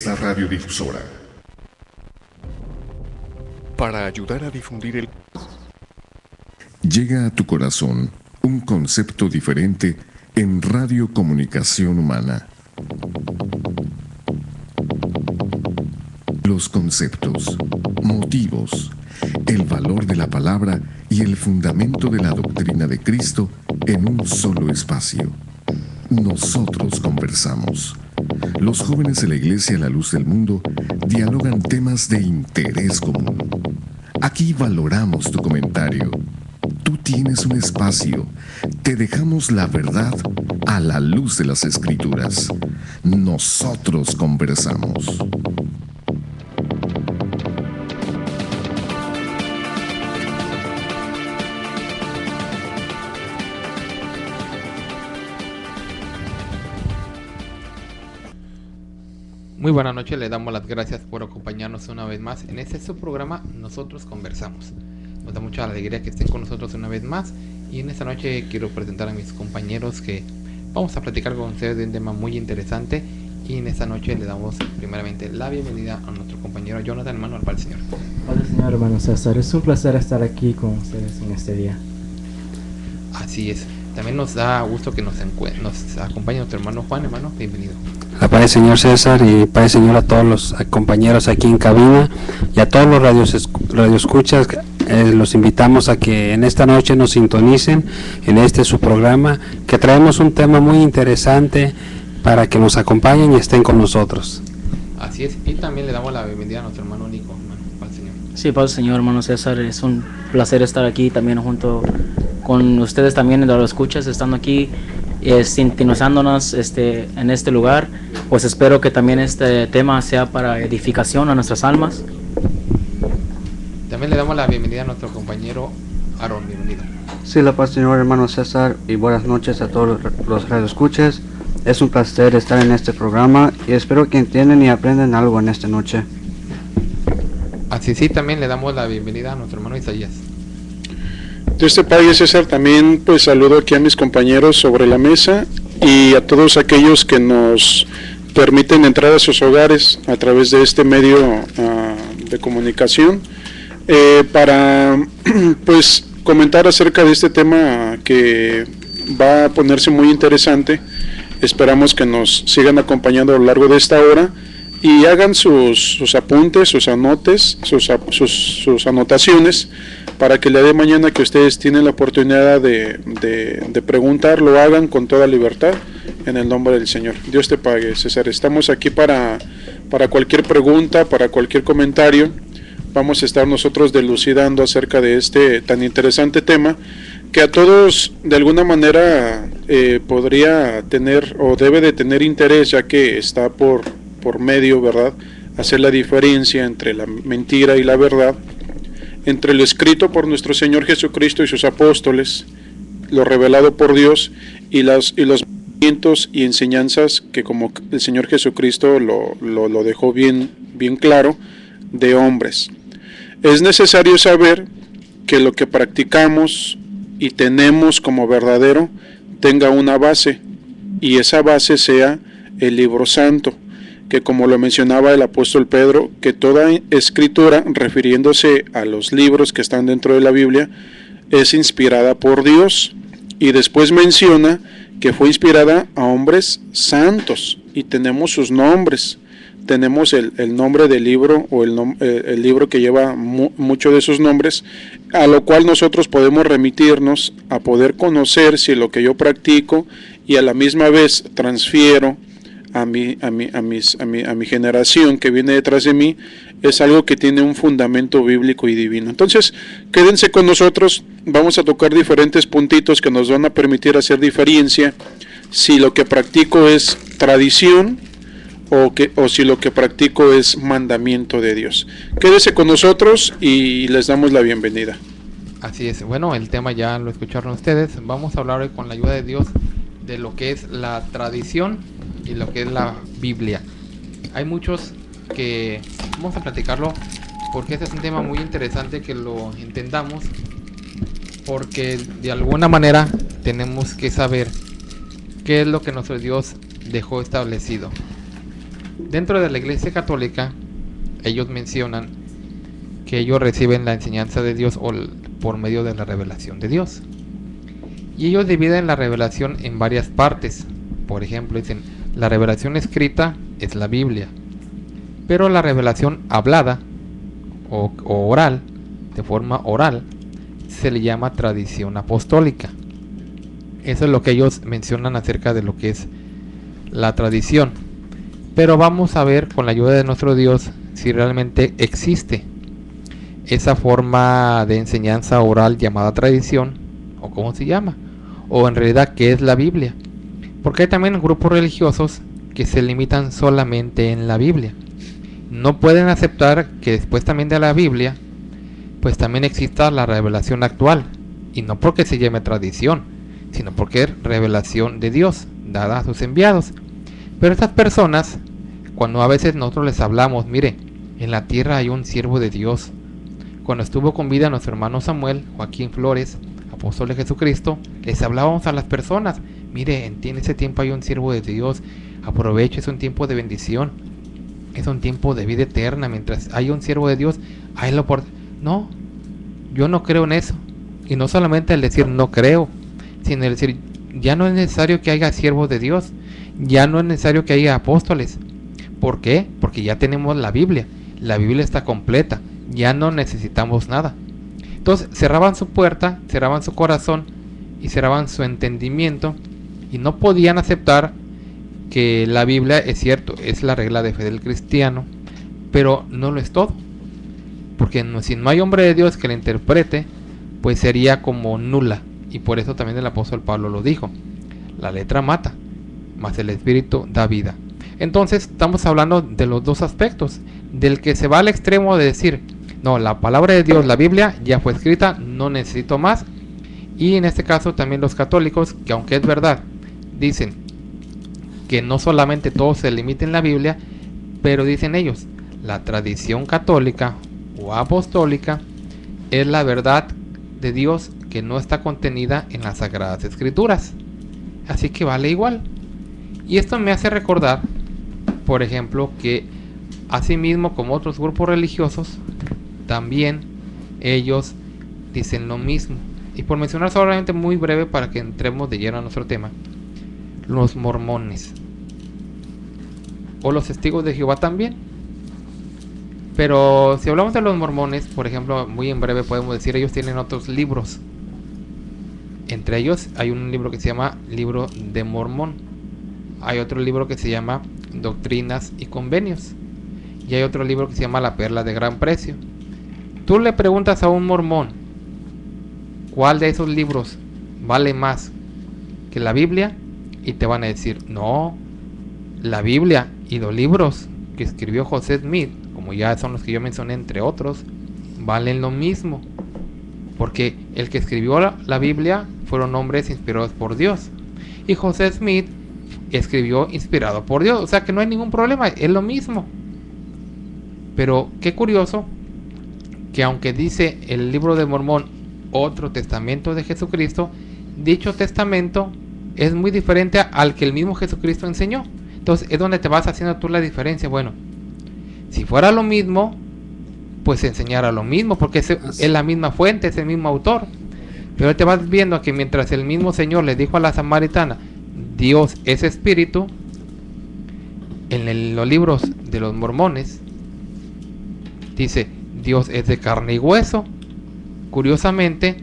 esta radiodifusora. Para ayudar a difundir el... Llega a tu corazón un concepto diferente en radiocomunicación humana. Los conceptos, motivos, el valor de la palabra y el fundamento de la doctrina de Cristo en un solo espacio. Nosotros conversamos. Los jóvenes de la Iglesia La Luz del Mundo dialogan temas de interés común. Aquí valoramos tu comentario. Tú tienes un espacio. Te dejamos la verdad a la luz de las Escrituras. Nosotros conversamos. Muy buenas noches, le damos las gracias por acompañarnos una vez más en este su programa Nosotros Conversamos. Nos da mucha alegría que estén con nosotros una vez más y en esta noche quiero presentar a mis compañeros que vamos a platicar con ustedes de un tema muy interesante y en esta noche le damos primeramente la bienvenida a nuestro compañero Jonathan, hermano, al Padre Señor. Hola señor hermano César, es un placer estar aquí con ustedes en este día. Así es, también nos da gusto que nos acompañe nuestro hermano Juan, hermano, bienvenido. La paz del Señor César y paz del Señor a todos los compañeros aquí en cabina y a todos los radioescuchas. Los invitamos a que en esta noche nos sintonicen en este su programa, que traemos un tema muy interesante para que nos acompañen y estén con nosotros. Así es, y también le damos la bienvenida a nuestro hermano Nico, hermano, paz del Señor. Sí, paz del Señor hermano César, es un placer estar aquí también junto con ustedes también en los escuchas, estando aquí sintonizándonos en este lugar. Pues espero que también este tema sea para edificación a nuestras almas. También le damos la bienvenida a nuestro compañero Aaron, bienvenido. Sí, la paz señor hermano César y buenas noches a todos los radioescuchas. Es un placer estar en este programa y espero que entiendan y aprendan algo en esta noche. Así sí, también le damos la bienvenida a nuestro hermano Isaías. Dios te pague, César. También pues saludo aquí a mis compañeros sobre la mesa y a todos aquellos que nos permiten entrar a sus hogares a través de este medio de comunicación para pues comentar acerca de este tema que va a ponerse muy interesante. Esperamos que nos sigan acompañando a lo largo de esta hora y hagan sus apuntes, sus anotaciones, para que el día de mañana que ustedes tienen la oportunidad de preguntar, lo hagan con toda libertad, en el nombre del Señor. Dios te pague, César. Estamos aquí para cualquier pregunta, para cualquier comentario. Vamos a estar nosotros dilucidando acerca de este tan interesante tema, que a todos de alguna manera podría tener o debe de tener interés, ya que está por medio, ¿verdad?, hacer la diferencia entre la mentira y la verdad, entre lo escrito por nuestro Señor Jesucristo y sus apóstoles, lo revelado por Dios y los mandamientos y enseñanzas que, como el Señor Jesucristo lo dejó bien claro, de hombres. Es necesario saber que lo que practicamos y tenemos como verdadero tenga una base, y esa base sea el libro santo, que, como lo mencionaba el apóstol Pedro, que toda escritura, refiriéndose a los libros que están dentro de la Biblia, es inspirada por Dios, y después menciona que fue inspirada a hombres santos, y tenemos sus nombres. Tenemos el nombre del libro, o el libro que lleva mucho de esos nombres, a lo cual nosotros podemos remitirnos a poder conocer si lo que yo practico y a la misma vez transfiero a mi generación que viene detrás de mí, es algo que tiene un fundamento bíblico y divino. Entonces, quédense con nosotros, vamos a tocar diferentes puntitos que nos van a permitir hacer diferencia si lo que practico es tradición o si lo que practico es mandamiento de Dios. Quédese con nosotros y les damos la bienvenida. Así es, bueno, el tema ya lo escucharon ustedes. Vamos a hablar hoy con la ayuda de Dios de lo que es la tradición y lo que es la Biblia. Hay muchos que vamos a platicarlo porque este es un tema muy interesante que lo entendamos, porque de alguna manera tenemos que saber qué es lo que nuestro Dios dejó establecido. Dentro de la Iglesia Católica, ellos mencionan que ellos reciben la enseñanza de Dios por medio de la revelación de Dios. Y ellos dividen la revelación en varias partes. Por ejemplo, dicen, la revelación escrita es la Biblia, pero la revelación hablada o oral, de forma oral, se le llama tradición apostólica. Eso es lo que ellos mencionan acerca de lo que es la tradición. Pero vamos a ver con la ayuda de nuestro Dios si realmente existe esa forma de enseñanza oral llamada tradición, o cómo se llama, o en realidad qué es la Biblia. Porque hay también grupos religiosos que se limitan solamente en la Biblia. No pueden aceptar que después también de la Biblia pues también exista la revelación actual, y no porque se llame tradición, sino porque es revelación de Dios dada a sus enviados. Pero estas personas, cuando a veces nosotros les hablamos, mire, en la tierra hay un siervo de Dios. Cuando estuvo con vida nuestro hermano Samuel Joaquín Flores, apóstol de Jesucristo, les hablábamos a las personas, mire, en ese tiempo hay un siervo de Dios, aproveche, es un tiempo de bendición, es un tiempo de vida eterna, mientras hay un siervo de Dios, haylo por... No, yo no creo en eso. Y no solamente el decir no creo, sino el decir, ya no es necesario que haya siervos de Dios, ya no es necesario que haya apóstoles. ¿Por qué? Porque ya tenemos la Biblia está completa, ya no necesitamos nada. Entonces cerraban su puerta, cerraban su corazón y cerraban su entendimiento, y no podían aceptar que la Biblia, es cierto, es la regla de fe del cristiano, pero no lo es todo. Porque si no hay hombre de Dios que la interprete, pues sería como nula. Y por eso también el apóstol Pablo lo dijo, la letra mata, mas el espíritu da vida. Entonces estamos hablando de los dos aspectos, del que se va al extremo de decir, no, la palabra de Dios, la Biblia ya fue escrita, no necesito más. Y en este caso también los católicos, que aunque es verdad, dicen que no solamente todo se limita en la Biblia, pero dicen ellos, la tradición católica o apostólica es la verdad de Dios que no está contenida en las Sagradas Escrituras, así que vale igual. Y esto me hace recordar, por ejemplo, que asimismo como otros grupos religiosos, también ellos dicen lo mismo. Y por mencionar solamente muy breve para que entremos de lleno a nuestro tema, los mormones o los testigos de Jehová también. Pero si hablamos de los mormones, por ejemplo, muy en breve podemos decir, ellos tienen otros libros. Entre ellos hay un libro que se llama Libro de Mormón. Hay otro libro que se llama Doctrinas y Convenios. Y hay otro libro que se llama La Perla de Gran Precio. Tú le preguntas a un mormón, ¿cuál de esos libros vale más que la Biblia? Y te van a decir, no, la Biblia y los libros que escribió José Smith, como ya son los que yo mencioné entre otros, valen lo mismo, porque el que escribió la Biblia fueron hombres inspirados por Dios, y José Smith escribió inspirado por Dios, o sea que no hay ningún problema, es lo mismo. Pero qué curioso que aunque dice el Libro de Mormón otro testamento de Jesucristo, dicho testamento es muy diferente al que el mismo Jesucristo enseñó. Entonces es donde te vas haciendo tú la diferencia. Bueno, si fuera lo mismo, pues enseñara lo mismo, porque es la misma fuente, es el mismo autor. Pero te vas viendo que mientras el mismo Señor le dijo a la samaritana, Dios es espíritu, en los libros de los mormones dice, Dios es de carne y hueso. Curiosamente,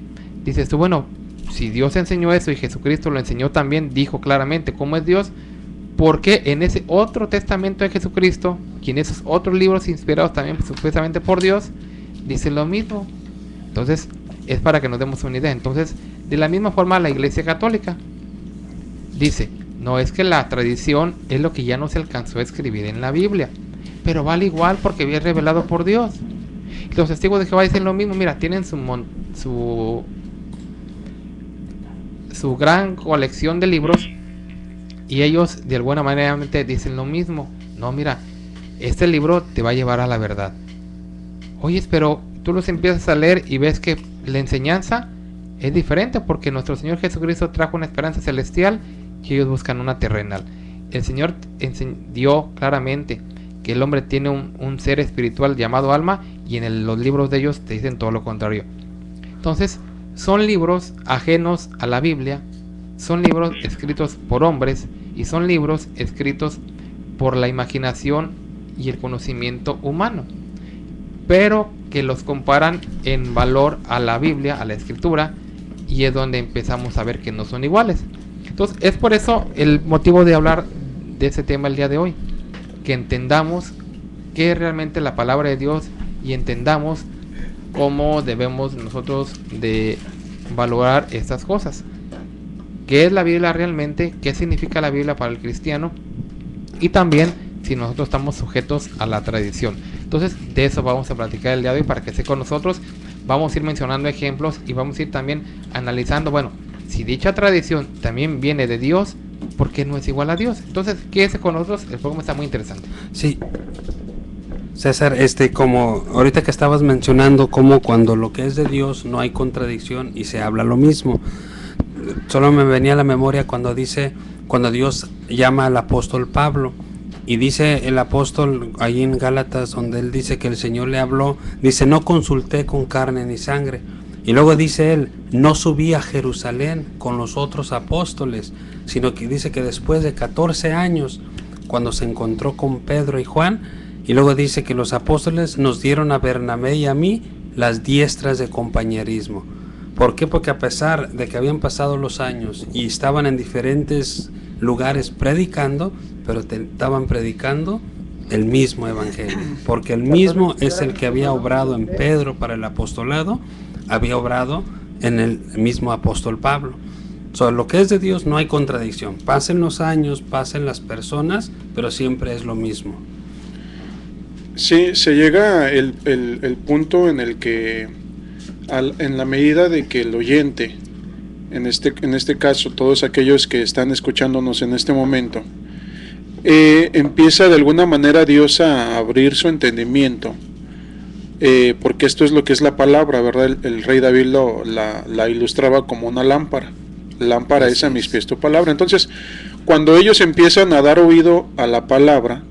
dices tú, bueno, si Dios enseñó eso y Jesucristo lo enseñó también, dijo claramente cómo es Dios, ¿por qué en ese otro testamento de Jesucristo, y en esos otros libros inspirados también supuestamente por Dios, dice lo mismo? Entonces, es para que nos demos una idea. Entonces, de la misma forma la Iglesia Católica dice, no, es que la tradición es lo que ya no se alcanzó a escribir en la Biblia, pero vale igual porque es revelado por Dios. Y los testigos de Jehová dicen lo mismo, mira, tienen su gran colección de libros, y ellos de alguna manera dicen lo mismo. No, mira, este libro te va a llevar a la verdad. Oye, pero tú los empiezas a leer y ves que la enseñanza es diferente, porque nuestro Señor Jesucristo trajo una esperanza celestial y ellos buscan una terrenal. el Señor dio claramente que el hombre tiene un ser espiritual llamado alma, y en los libros de ellos te dicen todo lo contrario. Entonces, son libros ajenos a la Biblia, son libros escritos por hombres, y son libros escritos por la imaginación y el conocimiento humano, pero que los comparan en valor a la Biblia, a la Escritura, y es donde empezamos a ver que no son iguales. Entonces, es por eso el motivo de hablar de ese tema el día de hoy, que entendamos qué es realmente la palabra de Dios, y entendamos cómo debemos nosotros de valorar estas cosas. ¿Qué es la Biblia realmente? ¿Qué significa la Biblia para el cristiano? Y también si nosotros estamos sujetos a la tradición. Entonces, de eso vamos a platicar el día de hoy, para que esté con nosotros. Vamos a ir mencionando ejemplos y vamos a ir también analizando, bueno, si dicha tradición también viene de Dios, ¿por qué no es igual a Dios? Entonces, quédese con nosotros, el programa está muy interesante. Sí, César, como ahorita que estabas mencionando, como cuando lo que es de Dios no hay contradicción y se habla lo mismo. Solo me venía a la memoria cuando Dios llama al apóstol Pablo, y dice el apóstol ahí en Gálatas, donde él dice que el Señor le habló, dice: no consulté con carne ni sangre. Y luego dice él: no subí a Jerusalén con los otros apóstoles, sino que dice que después de 14 años, cuando se encontró con Pedro y Juan, y luego dice que los apóstoles nos dieron a Bernabé y a mí las diestras de compañerismo. ¿Por qué? Porque a pesar de que habían pasado los años y estaban en diferentes lugares predicando, pero estaban predicando el mismo evangelio, porque el mismo es el que había obrado en Pedro para el apostolado, había obrado en el mismo apóstol Pablo. Lo que es de Dios no hay contradicción, pasen los años, pasen las personas, pero siempre es lo mismo. Sí, se llega el punto en el que en la medida de que el oyente, en este caso todos aquellos que están escuchándonos en este momento, empieza de alguna manera Dios a abrir su entendimiento, porque esto es lo que es la palabra, ¿verdad? El rey David la ilustraba como una lámpara es a mis pies tu palabra. Entonces, cuando ellos empiezan a dar oído a la palabra,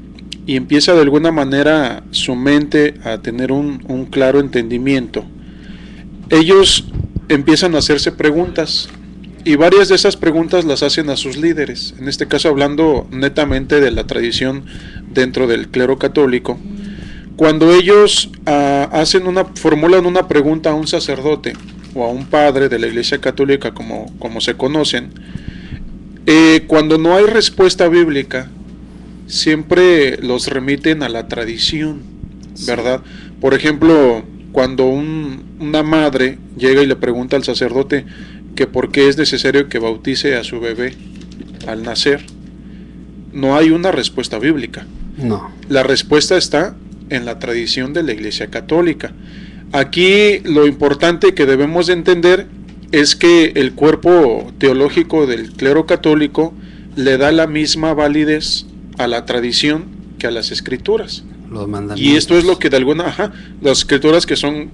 y empieza de alguna manera su mente a tener un claro entendimiento, ellos empiezan a hacerse preguntas, y varias de esas preguntas las hacen a sus líderes, en este caso hablando netamente de la tradición dentro del clero católico. Cuando ellos formulan una pregunta a un sacerdote o a un padre de la Iglesia Católica, como se conocen, cuando no hay respuesta bíblica, siempre los remiten a la tradición, ¿verdad? Por ejemplo, cuando una madre llega y le pregunta al sacerdote que por qué es necesario que bautice a su bebé al nacer, no hay una respuesta bíblica. No. La respuesta está en la tradición de la Iglesia Católica. Aquí lo importante que debemos de entender es que el cuerpo teológico del clero católico le da la misma validez a la tradición que a las escrituras. Los mandamientos. Y esto es lo que de alguna las escrituras que son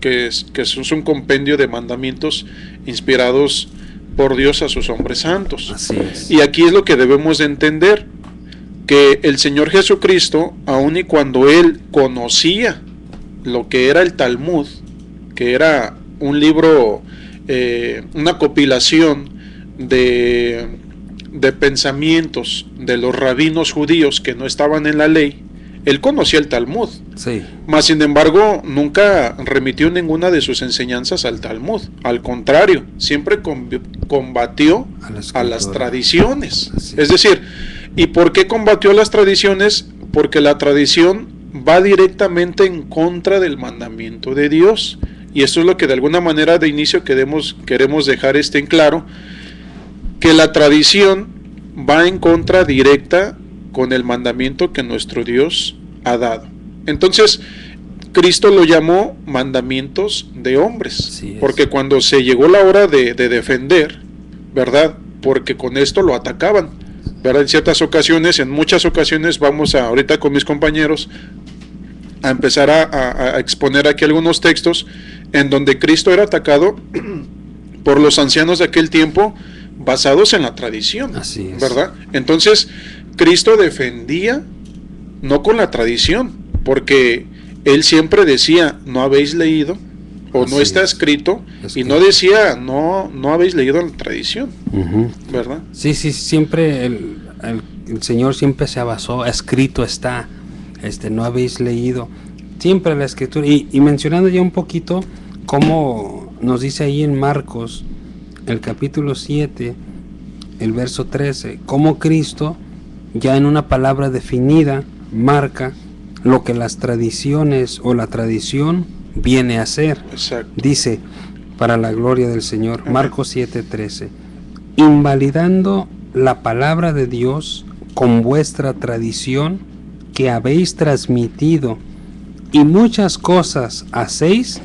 un compendio de mandamientos inspirados por Dios a sus hombres santos. Así es. Y aquí es lo que debemos de entender, que el Señor Jesucristo, aun y cuando él conocía lo que era el Talmud, que era un libro, una compilación de pensamientos de los rabinos judíos que no estaban en la ley, él conocía el Talmud. Sí. Mas sin embargo nunca remitió ninguna de sus enseñanzas al Talmud, al contrario, siempre combatió a las tradiciones. Es decir, ¿y por qué combatió las tradiciones? Porque la tradición va directamente en contra del mandamiento de Dios, y esto es lo que de alguna manera de inicio queremos dejar en claro, que la tradición va en contra directa con el mandamiento que nuestro Dios ha dado. Entonces, Cristo lo llamó mandamientos de hombres, porque cuando se llegó la hora de defender, ¿verdad? Porque con esto lo atacaban, ¿verdad? En muchas ocasiones, vamos ahorita con mis compañeros a empezar a exponer aquí algunos textos en donde Cristo era atacado por los ancianos de aquel tiempo, basados en la tradición. Así es. ¿Verdad? Entonces, Cristo defendía no con la tradición, porque él siempre decía, no habéis leído, o no está escrito, y no decía, no habéis leído la tradición, ¿verdad? Sí, siempre el Señor siempre se basó, escrito está, no habéis leído, siempre la escritura, y mencionando ya un poquito, como nos dice ahí en Marcos, el capítulo 7, el verso 13, cómo Cristo, ya en una palabra definida, marca lo que las tradiciones o la tradición viene a ser. Exacto. Dice, para la gloria del Señor, Marcos 7:13, invalidando la palabra de Dios con vuestra tradición que habéis transmitido, y muchas cosas hacéis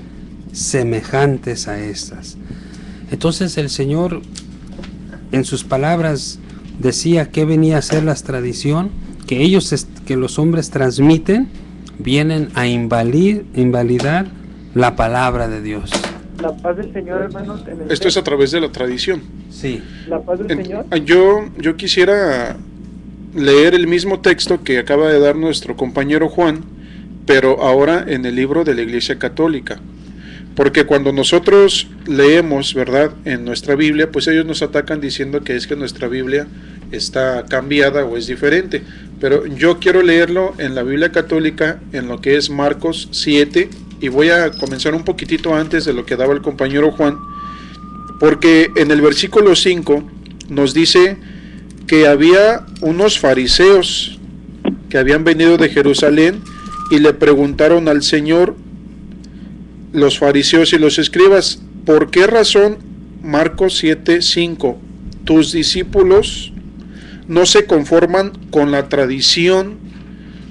semejantes a estas. Entonces el Señor en sus palabras decía que venía a ser la tradición que que los hombres transmiten, vienen a invalidar la palabra de Dios. La paz del Señor, hermanos. Esto es a través de la tradición. Sí. La paz del Señor. Yo quisiera leer el mismo texto que acaba de dar nuestro compañero Juan, pero ahora en el libro de la Iglesia Católica. Porque cuando nosotros leemos, ¿verdad?, en nuestra Biblia, pues ellos nos atacan diciendo que es que nuestra Biblia está cambiada o es diferente. Pero yo quiero leerlo en la Biblia Católica, en lo que es Marcos 7, y voy a comenzar un poquitito antes de lo que daba el compañero Juan, porque en el versículo 5 nos dice que había unos fariseos que habían venido de Jerusalén y le preguntaron al Señor, los fariseos y los escribas, ¿por qué razón, Marcos 7:5, tus discípulos no se conforman con la tradición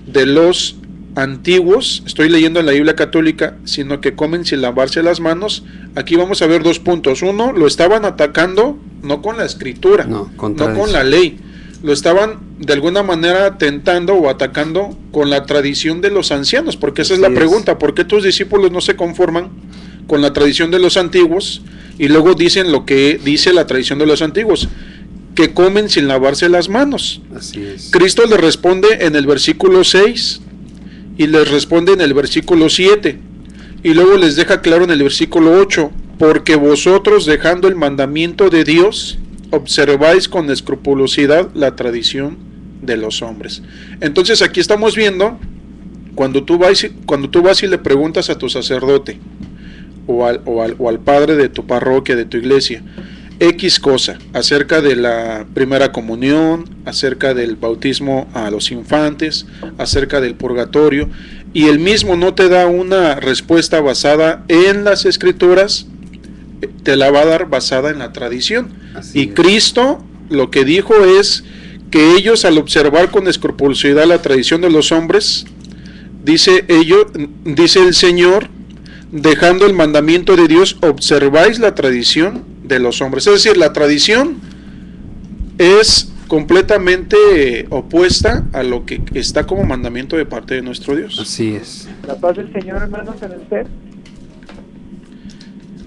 de los antiguos? Estoy leyendo en la Biblia Católica, sino que comen sin lavarse las manos. Aquí vamos a ver dos puntos. Uno, lo estaban atacando no con la escritura, no con la ley, lo estaban de alguna manera tentando o atacando con la tradición de los ancianos, porque esa es la pregunta, ¿por qué tus discípulos no se conforman con la tradición de los antiguos? Y luego dicen lo que dice la tradición de los antiguos, que comen sin lavarse las manos. Así es. Cristo le responde en el versículo 6 y les responde en el versículo 7, y luego les deja claro en el versículo 8, porque vosotros, dejando el mandamiento de Dios, observáis con escrupulosidad la tradición de los hombres. Entonces aquí estamos viendo, cuando tú vas y le preguntas a tu sacerdote o al padre de tu parroquia, de tu iglesia, X cosa, acerca de la primera comunión, acerca del bautismo a los infantes, acerca del purgatorio, y él mismo no te da una respuesta basada en las escrituras, te la va a dar basada en la tradición. Y Cristo lo que dijo es que ellos, al observar con escrupulosidad la tradición de los hombres, dice el Señor, dejando el mandamiento de Dios, observáis la tradición de los hombres. Es decir, la tradición es completamente opuesta a lo que está como mandamiento de parte de nuestro Dios. Así es. La paz del Señor, hermanos, en el ser.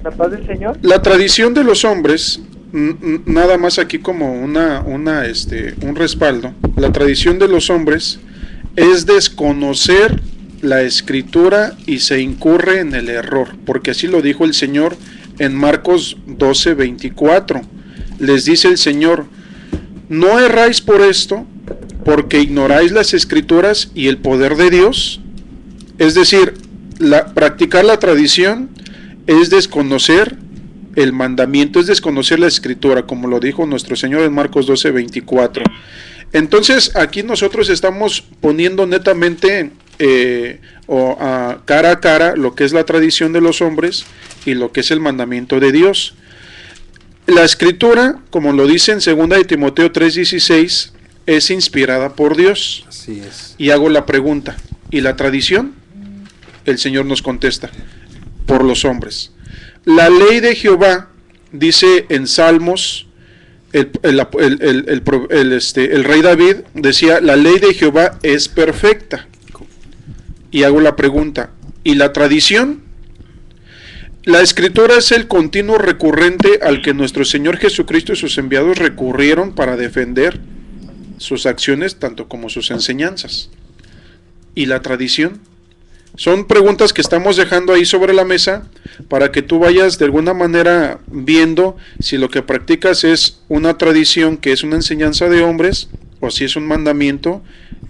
La paz del Señor. La tradición de los hombres, nada más aquí como un respaldo, la tradición de los hombres es desconocer la escritura y se incurre en el error, porque así lo dijo el Señor en Marcos 12:24. Les dice el Señor, no erráis por esto, porque ignoráis las escrituras y el poder de Dios. Es decir, practicar la tradición es desconocer el mandamiento, es desconocer la escritura, como lo dijo nuestro Señor en Marcos 12:24. Entonces aquí nosotros estamos poniendo netamente cara a cara lo que es la tradición de los hombres y lo que es el mandamiento de Dios. La escritura, como lo dice en 2 de Timoteo 3:16, es inspirada por Dios. Así es. Y hago la pregunta, ¿y la tradición? El Señor nos contesta, por los hombres. La ley de Jehová, dice en Salmos, el rey David decía, la ley de Jehová es perfecta. Y hago la pregunta, ¿y la tradición? La escritura es el continuo recurrente al que nuestro Señor Jesucristo y sus enviados recurrieron para defender sus acciones tanto como sus enseñanzas. ¿Y la tradición? Son preguntas que estamos dejando ahí sobre la mesa para que tú vayas de alguna manera viendo si lo que practicas es una tradición que es una enseñanza de hombres o si es un mandamiento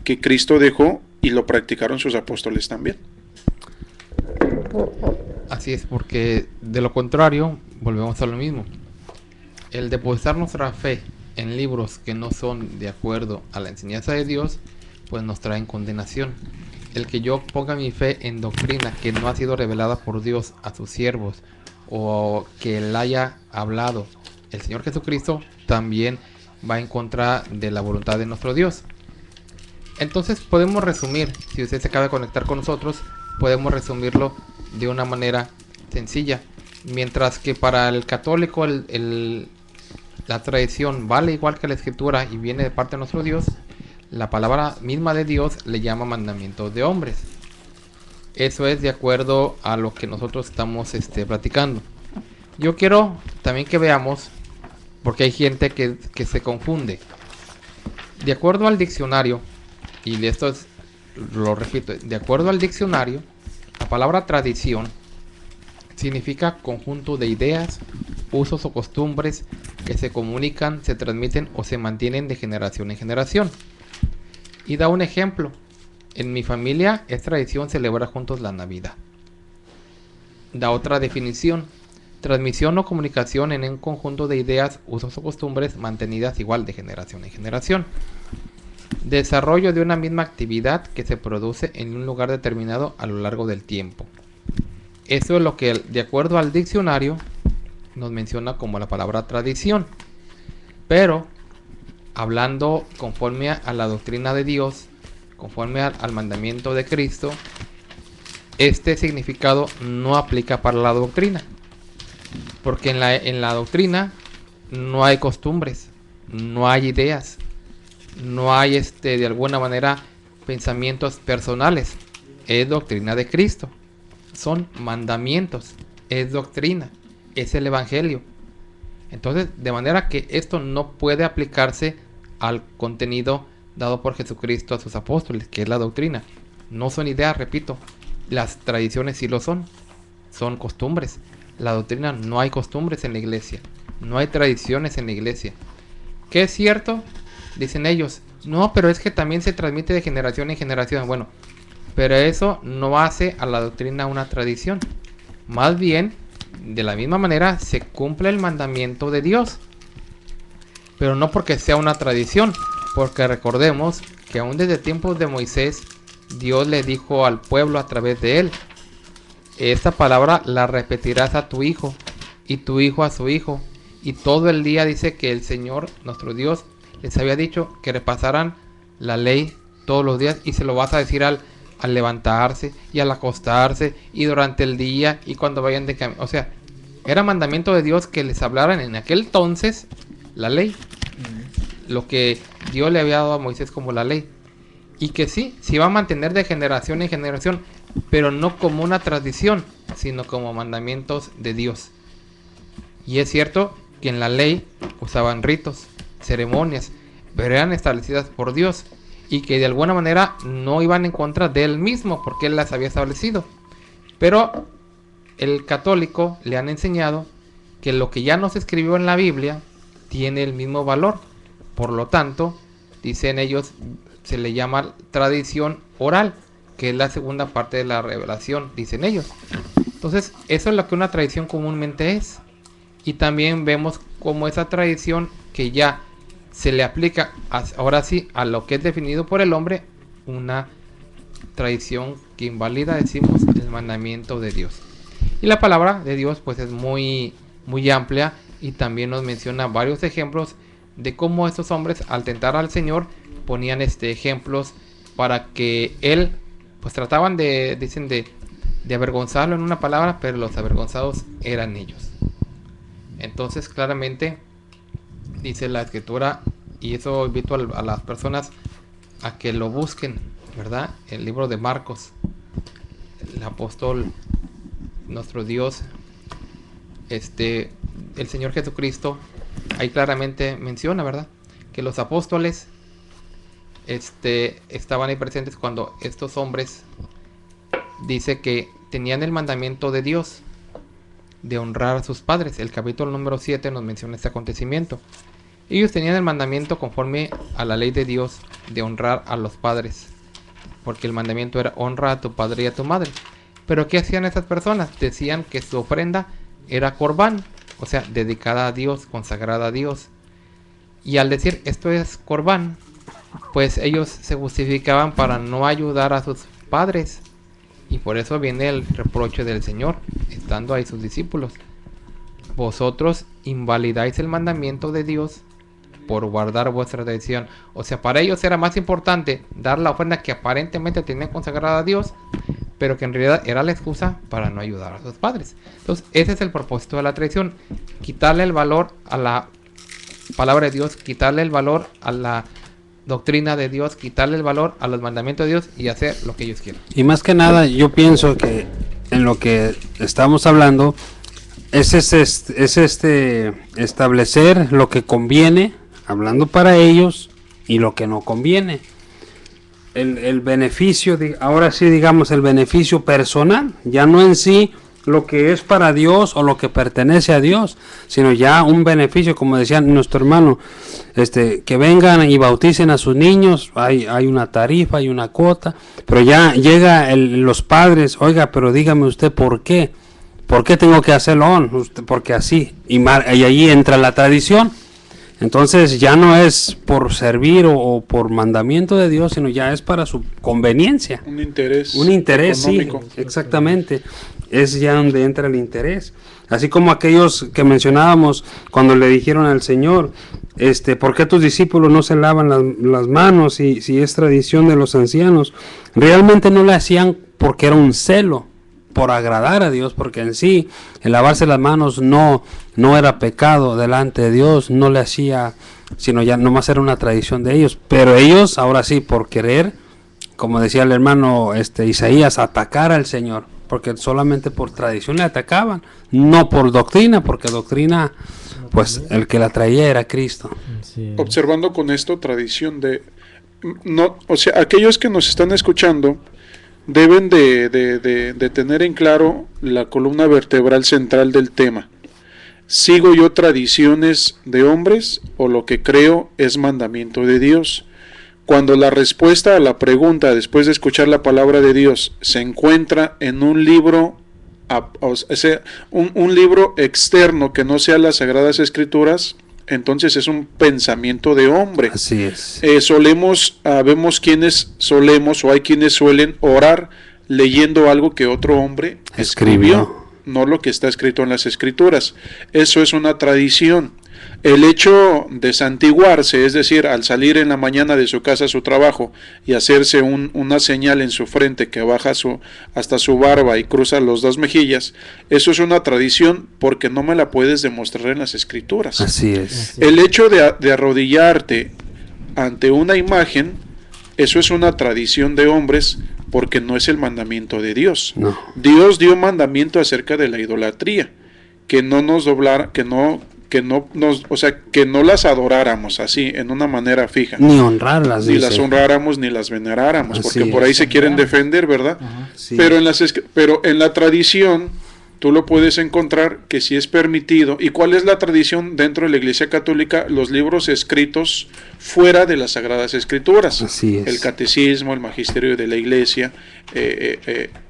que Cristo dejó y lo practicaron sus apóstoles también. Así es, porque de lo contrario volvemos a lo mismo. El depositar nuestra fe en libros que no son de acuerdo a la enseñanza de Dios, pues nos traen condenación. El que yo ponga mi fe en doctrina que no ha sido revelada por Dios a sus siervos, o que él haya hablado el Señor Jesucristo, también va en contra de la voluntad de nuestro Dios. Entonces podemos resumir, si usted se acaba de conectar con nosotros, podemos resumirlo de una manera sencilla. Mientras que para el católico la tradición vale igual que la escritura y viene de parte de nuestro Dios, la palabra misma de Dios le llama mandamientos de hombres. Eso es de acuerdo a lo que nosotros estamos platicando. Yo quiero también que veamos, porque hay gente que se confunde. De acuerdo al diccionario, y esto lo repito, de acuerdo al diccionario, la palabra tradición significa conjunto de ideas, usos o costumbres que se comunican, se transmiten o se mantienen de generación en generación. Y da un ejemplo. En mi familia es tradición celebrar juntos la Navidad. Da otra definición. Transmisión o comunicación en un conjunto de ideas, usos o costumbres mantenidas igual de generación en generación. Desarrollo de una misma actividad que se produce en un lugar determinado a lo largo del tiempo. Eso es lo que, de acuerdo al diccionario, nos menciona como la palabra tradición. Pero hablando conforme a la doctrina de Dios, conforme al mandamiento de Cristo, este significado no aplica para la doctrina. Porque en la doctrina no hay costumbres, no hay ideas, no hay de alguna manera pensamientos personales. Es doctrina de Cristo. Son mandamientos, es doctrina, es el evangelio. Entonces, de manera que esto no puede aplicarse al contenido dado por Jesucristo a sus apóstoles, que es la doctrina. No son ideas, repito. Las tradiciones sí lo son costumbres. La doctrina, no hay costumbres en la iglesia, no hay tradiciones en la iglesia. ¿Qué es cierto? Dicen ellos, no, pero es que también se transmite de generación en generación. Bueno, pero eso no hace a la doctrina una tradición. Más bien, de la misma manera, se cumple el mandamiento de Dios. Pero no porque sea una tradición, porque recordemos que aún desde tiempos de Moisés, Dios le dijo al pueblo a través de él: esta palabra la repetirás a tu hijo, y tu hijo a su hijo. Y todo el día dice que el Señor, nuestro Dios, les había dicho que repasaran la ley todos los días, y se lo vas a decir al levantarse y al acostarse y durante el día y cuando vayan de camino. O sea, era mandamiento de Dios que les hablaran en aquel entonces la ley, lo que Dios le había dado a Moisés como la ley, y que sí, se iba a mantener de generación en generación, pero no como una tradición, sino como mandamientos de Dios. Y es cierto que en la ley usaban ritos, ceremonias, pero eran establecidas por Dios, y que de alguna manera no iban en contra de él mismo, porque él las había establecido. Pero el católico le han enseñado que lo que ya no se escribió en la Biblia tiene el mismo valor. Por lo tanto, dicen ellos, se le llama tradición oral, que es la segunda parte de la revelación, dicen ellos. Entonces, eso es lo que una tradición comúnmente es. Y también vemos como esa tradición que ya se le aplica ahora sí a lo que es definido por el hombre, una tradición que invalida, decimos, el mandamiento de Dios. Y la palabra de Dios pues es muy amplia, y también nos menciona varios ejemplos de cómo estos hombres, al tentar al Señor, ponían ejemplos para que él, pues trataban dicen de avergonzarlo en una palabra, pero los avergonzados eran ellos. Entonces claramente dice la escritura, y eso invito a las personas a que lo busquen, ¿verdad? El libro de Marcos, el apóstol, nuestro Dios, el Señor Jesucristo, ahí claramente menciona, ¿verdad?, que los apóstoles estaban ahí presentes cuando estos hombres dice que tenían el mandamiento de Dios de honrar a sus padres. El capítulo número 7 nos menciona este acontecimiento. Ellos tenían el mandamiento conforme a la ley de Dios de honrar a los padres, porque el mandamiento era honra a tu padre y a tu madre. Pero ¿qué hacían esas personas? Decían que su ofrenda era corbán, o sea, dedicada a Dios, consagrada a Dios. Y al decir esto es corbán, pues ellos se justificaban para no ayudar a sus padres. Y por eso viene el reproche del Señor, estando ahí sus discípulos. Vosotros invalidáis el mandamiento de Dios por guardar vuestra tradición. O sea, para ellos era más importante dar la ofrenda que aparentemente tenían consagrada a Dios, pero que en realidad era la excusa para no ayudar a sus padres. Entonces, ese es el propósito de la tradición: quitarle el valor a la palabra de Dios, quitarle el valor a la doctrina de Dios, quitarle el valor a los mandamientos de Dios y hacer lo que ellos quieren. Y más que nada, yo pienso que en lo que estamos hablando es establecer lo que conviene, hablando para ellos, y lo que no conviene. El beneficio, ahora sí digamos, el beneficio personal, ya no en sí lo que es para Dios o lo que pertenece a Dios, sino ya un beneficio, como decía nuestro hermano, que vengan y bauticen a sus niños, hay una tarifa, hay una cuota, pero ya llega los padres, oiga, pero dígame usted por qué tengo que hacerlo, porque así, y ahí entra la tradición. Entonces ya no es por servir o por mandamiento de Dios, sino ya es para su conveniencia. Un interés económico. Sí, exactamente. Es ya donde entra el interés. Así como aquellos que mencionábamos cuando le dijeron al Señor, ¿por qué tus discípulos no se lavan las manos si es tradición de los ancianos? Realmente no le hacían porque era un celo, por agradar a Dios, porque en sí el lavarse las manos no era pecado delante de Dios, no le hacía, sino ya nomás era una tradición de ellos. Pero ellos ahora sí, por querer, como decía el hermano Isaías, atacar al Señor, porque solamente por tradición le atacaban, no por doctrina, porque doctrina, pues el que la traía era Cristo. Sí. Observando con esto tradición o sea, aquellos que nos están escuchando deben de tener en claro la columna vertebral central del tema. ¿Sigo yo tradiciones de hombres o lo que creo es mandamiento de Dios? Cuando la respuesta a la pregunta, después de escuchar la palabra de Dios, se encuentra en un libro, un libro externo que no sea las Sagradas Escrituras, entonces es un pensamiento de hombre. Así es. Vemos quienes o hay quienes suelen orar leyendo algo que otro hombre escribió, no lo que está escrito en las Escrituras. Eso es una tradición. El hecho de santiguarse, es decir, al salir en la mañana de su casa a su trabajo y hacerse una señal en su frente que baja hasta su barba y cruza los dos mejillas, eso es una tradición porque no me la puedes demostrar en las Escrituras. Así es. El hecho de arrodillarte ante una imagen, eso es una tradición de hombres porque no es el mandamiento de Dios. No. Dios dio mandamiento acerca de la idolatría, que no nos doblara, que no las adoráramos así, en una manera fija. Ni honrarlas. Ni las honráramos, ni las veneráramos, así porque por ahí se quieren defender, ¿verdad? Sí. Pero en la tradición, tú lo puedes encontrar que sí es permitido. ¿Y cuál es la tradición dentro de la Iglesia Católica? Los libros escritos fuera de las Sagradas Escrituras. Así es. El Catecismo, el Magisterio de la Iglesia,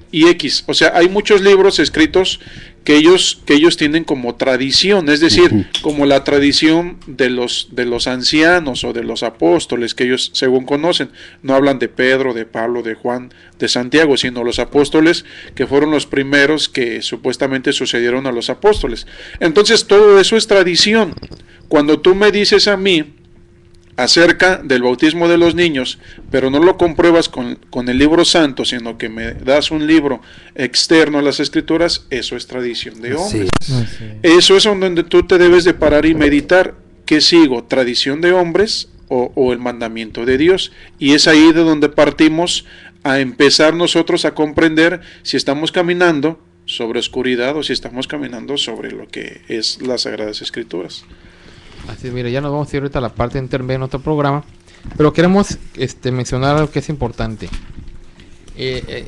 y X. O sea, hay muchos libros escritos que ellos tienen como tradición, es decir, como la tradición de los ancianos o de los apóstoles que ellos según conocen. No hablan de Pedro, de Pablo, de Juan, de Santiago, sino los apóstoles que fueron los primeros que supuestamente sucedieron a los apóstoles. Entonces todo eso es tradición. Cuando tú me dices a mí acerca del bautismo de los niños, pero no lo compruebas con el libro santo, sino que me das un libro externo a las Escrituras, eso es tradición de hombres. Sí. Eso es donde tú te debes de parar y meditar, ¿qué sigo? ¿Tradición de hombres o el mandamiento de Dios? Y es ahí de donde partimos a empezar nosotros a comprender si estamos caminando sobre oscuridad o si estamos caminando sobre lo que es las Sagradas Escrituras. Así es, mira, ya nos vamos a ir ahorita a la parte intermedia de nuestro programa, Pero queremos mencionar algo que es importante.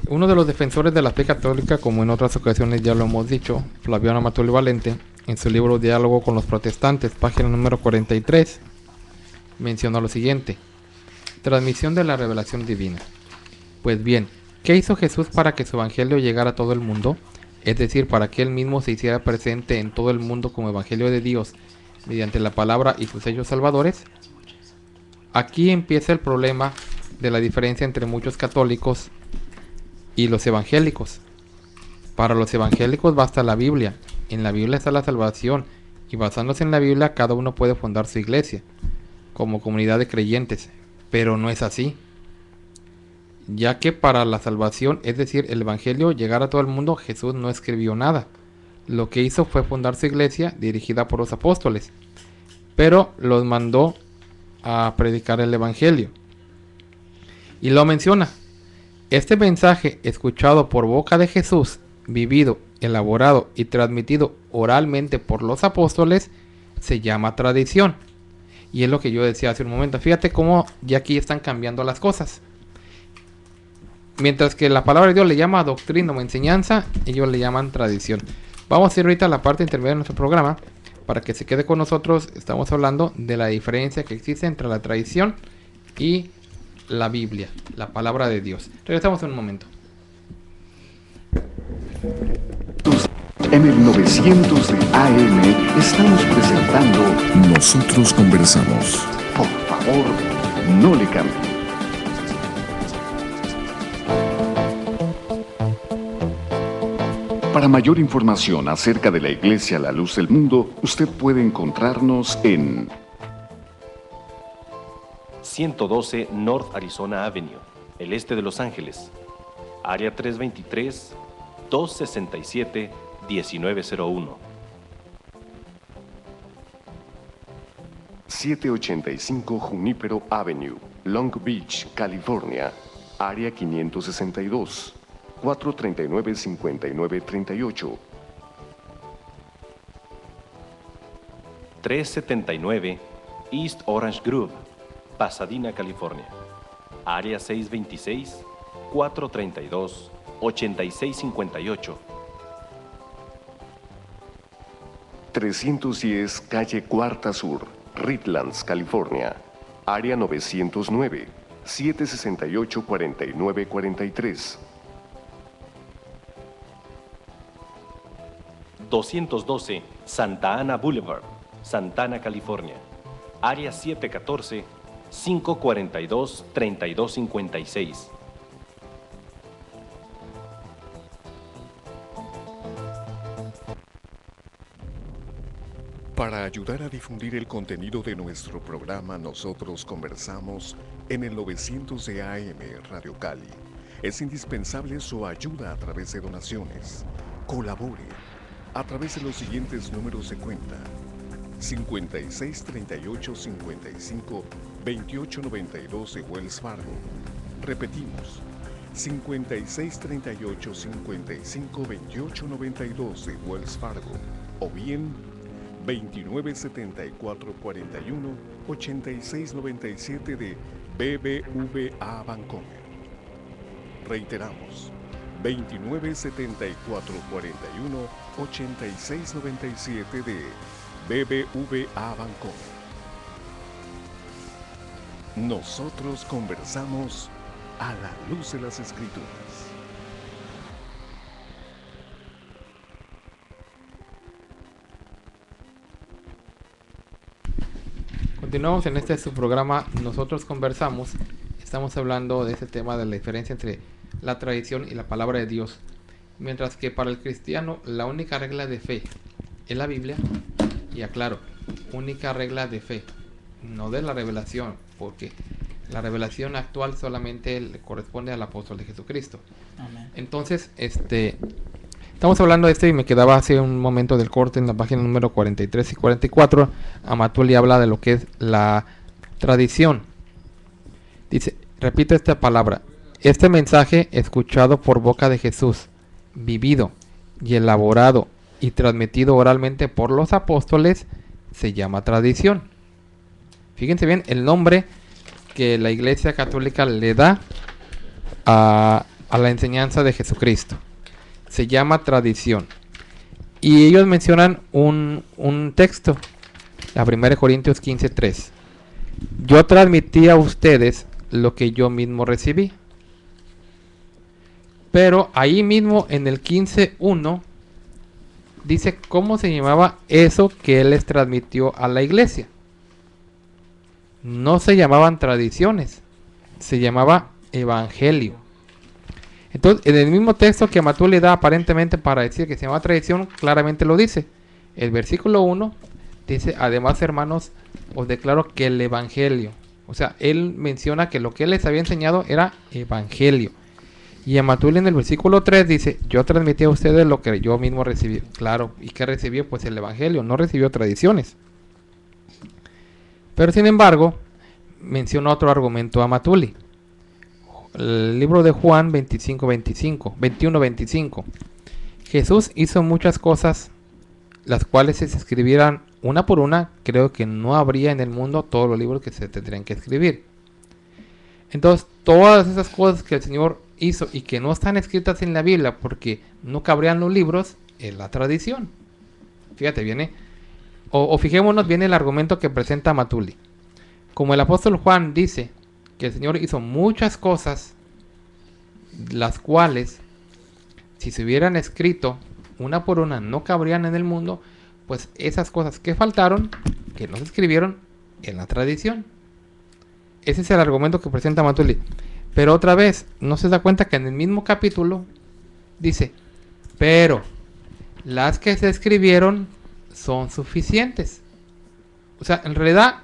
Uno de los defensores de la fe católica, como en otras ocasiones ya lo hemos dicho, Flaviano Amatulio Valente, en su libro Diálogo con los Protestantes, página número 43, menciona lo siguiente: transmisión de la revelación divina. Pues bien, ¿qué hizo Jesús para que su evangelio llegara a todo el mundo? Es decir, para que él mismo se hiciera presente en todo el mundo como evangelio de Dios mediante la palabra y sus sellos salvadores. Aquí empieza el problema de la diferencia entre muchos católicos y los evangélicos. Para los evangélicos basta la Biblia. En la Biblia está la salvación, y basándose en la Biblia cada uno puede fundar su iglesia como comunidad de creyentes, pero no es así, ya que para la salvación, es decir, el evangelio llegar a todo el mundo, Jesús no escribió nada. Lo que hizo fue fundar su iglesia dirigida por los apóstoles, pero los mandó a predicar el evangelio. Y lo menciona: este mensaje escuchado por boca de Jesús, vivido, elaborado y transmitido oralmente por los apóstoles, se llama tradición. Y es lo que yo decía hace un momento. Fíjate cómo ya aquí están cambiando las cosas. Mientras que la palabra de Dios le llama doctrina o enseñanza, ellos le llaman tradición. Vamos a ir ahorita a la parte intermedia de nuestro programa para que se quede con nosotros. Estamos hablando de la diferencia que existe entre la tradición y la Biblia, la palabra de Dios. Regresamos en un momento. En el 900 de AM estamos presentando Nosotros Conversamos. Por favor, no le cambie. Para mayor información acerca de la Iglesia La Luz del Mundo, usted puede encontrarnos en 112 North Arizona Avenue, el este de Los Ángeles, área 323-267-1901. 785 Junípero Avenue, Long Beach, California, área 562, 439-5938. 379 East Orange Grove, Pasadena, California, área 626-432-8658. 310 Calle Cuarta Sur, Redlands, California, área 909, 768-4943. 212 Santa Ana Boulevard, Santana, California, área 714-542-3256. 'Para ayudar a difundir el contenido de nuestro programa Nosotros Conversamos en el 900 de AM Radio Cali, es indispensable su ayuda a través de donaciones. Colabore a través de los siguientes números de cuenta: 5638-55-2892 de Wells Fargo. Repetimos, 5638-55-2892 de Wells Fargo, o bien 2974-41-8697 de BBVA Bancomer. Reiteramos, 2974-41-8697 de BBVA Bancomer. Nosotros conversamos a la luz de las Escrituras. Continuamos en su programa Nosotros Conversamos. Estamos hablando de este tema de la diferencia entre la tradición y la palabra de Dios. Mientras que para el cristiano la única regla de fe es la Biblia. Y aclaro, única regla de fe, no de la revelación, porque la revelación actual solamente le corresponde al apóstol de Jesucristo. Amén. Entonces, estamos hablando de y me quedaba hace un momento del corte en la página número 43 y 44. Amatuli habla de lo que es la tradición. Dice, repito esta palabra: este mensaje escuchado por boca de Jesús, vivido y elaborado y transmitido oralmente por los apóstoles, se llama tradición. Fíjense bien, el nombre que la Iglesia Católica le da a la enseñanza de Jesucristo. Se llama tradición. Y ellos mencionan un texto, la 1 Corintios 15:3. Yo transmití a ustedes lo que yo mismo recibí. Pero ahí mismo en el 15:1 dice cómo se llamaba eso que él les transmitió a la iglesia. No se llamaban tradiciones, se llamaba evangelio. Entonces, en el mismo texto que Matú le da aparentemente para decir que se llama tradición, claramente lo dice. El versículo 1 dice, además, hermanos, os declaro que el evangelio, o sea, él menciona que lo que él les había enseñado era evangelio. Y Amatul en el versículo 3 dice, yo transmití a ustedes lo que yo mismo recibí. Claro, ¿y qué recibió? Pues el evangelio, no recibió tradiciones. Pero sin embargo, menciona otro argumento Amatuli. El libro de Juan 21:25. Jesús hizo muchas cosas, las cuales si se escribieran una por una, creo que no habría en el mundo todos los libros que se tendrían que escribir. Entonces, todas esas cosas que el Señor hizo y que no están escritas en la Biblia porque no cabrían los libros, es la tradición. Fíjate, viene, o fijémonos bien el argumento que presenta Matuli. Como el apóstol Juan dice que el Señor hizo muchas cosas, las cuales, si se hubieran escrito una por una, no cabrían en el mundo, pues esas cosas que faltaron, que no se escribieron, en la tradición. Ese es el argumento que presenta Matuli. Pero otra vez, no se da cuenta que en el mismo capítulo dice, pero las que se escribieron son suficientes. O sea, en realidad,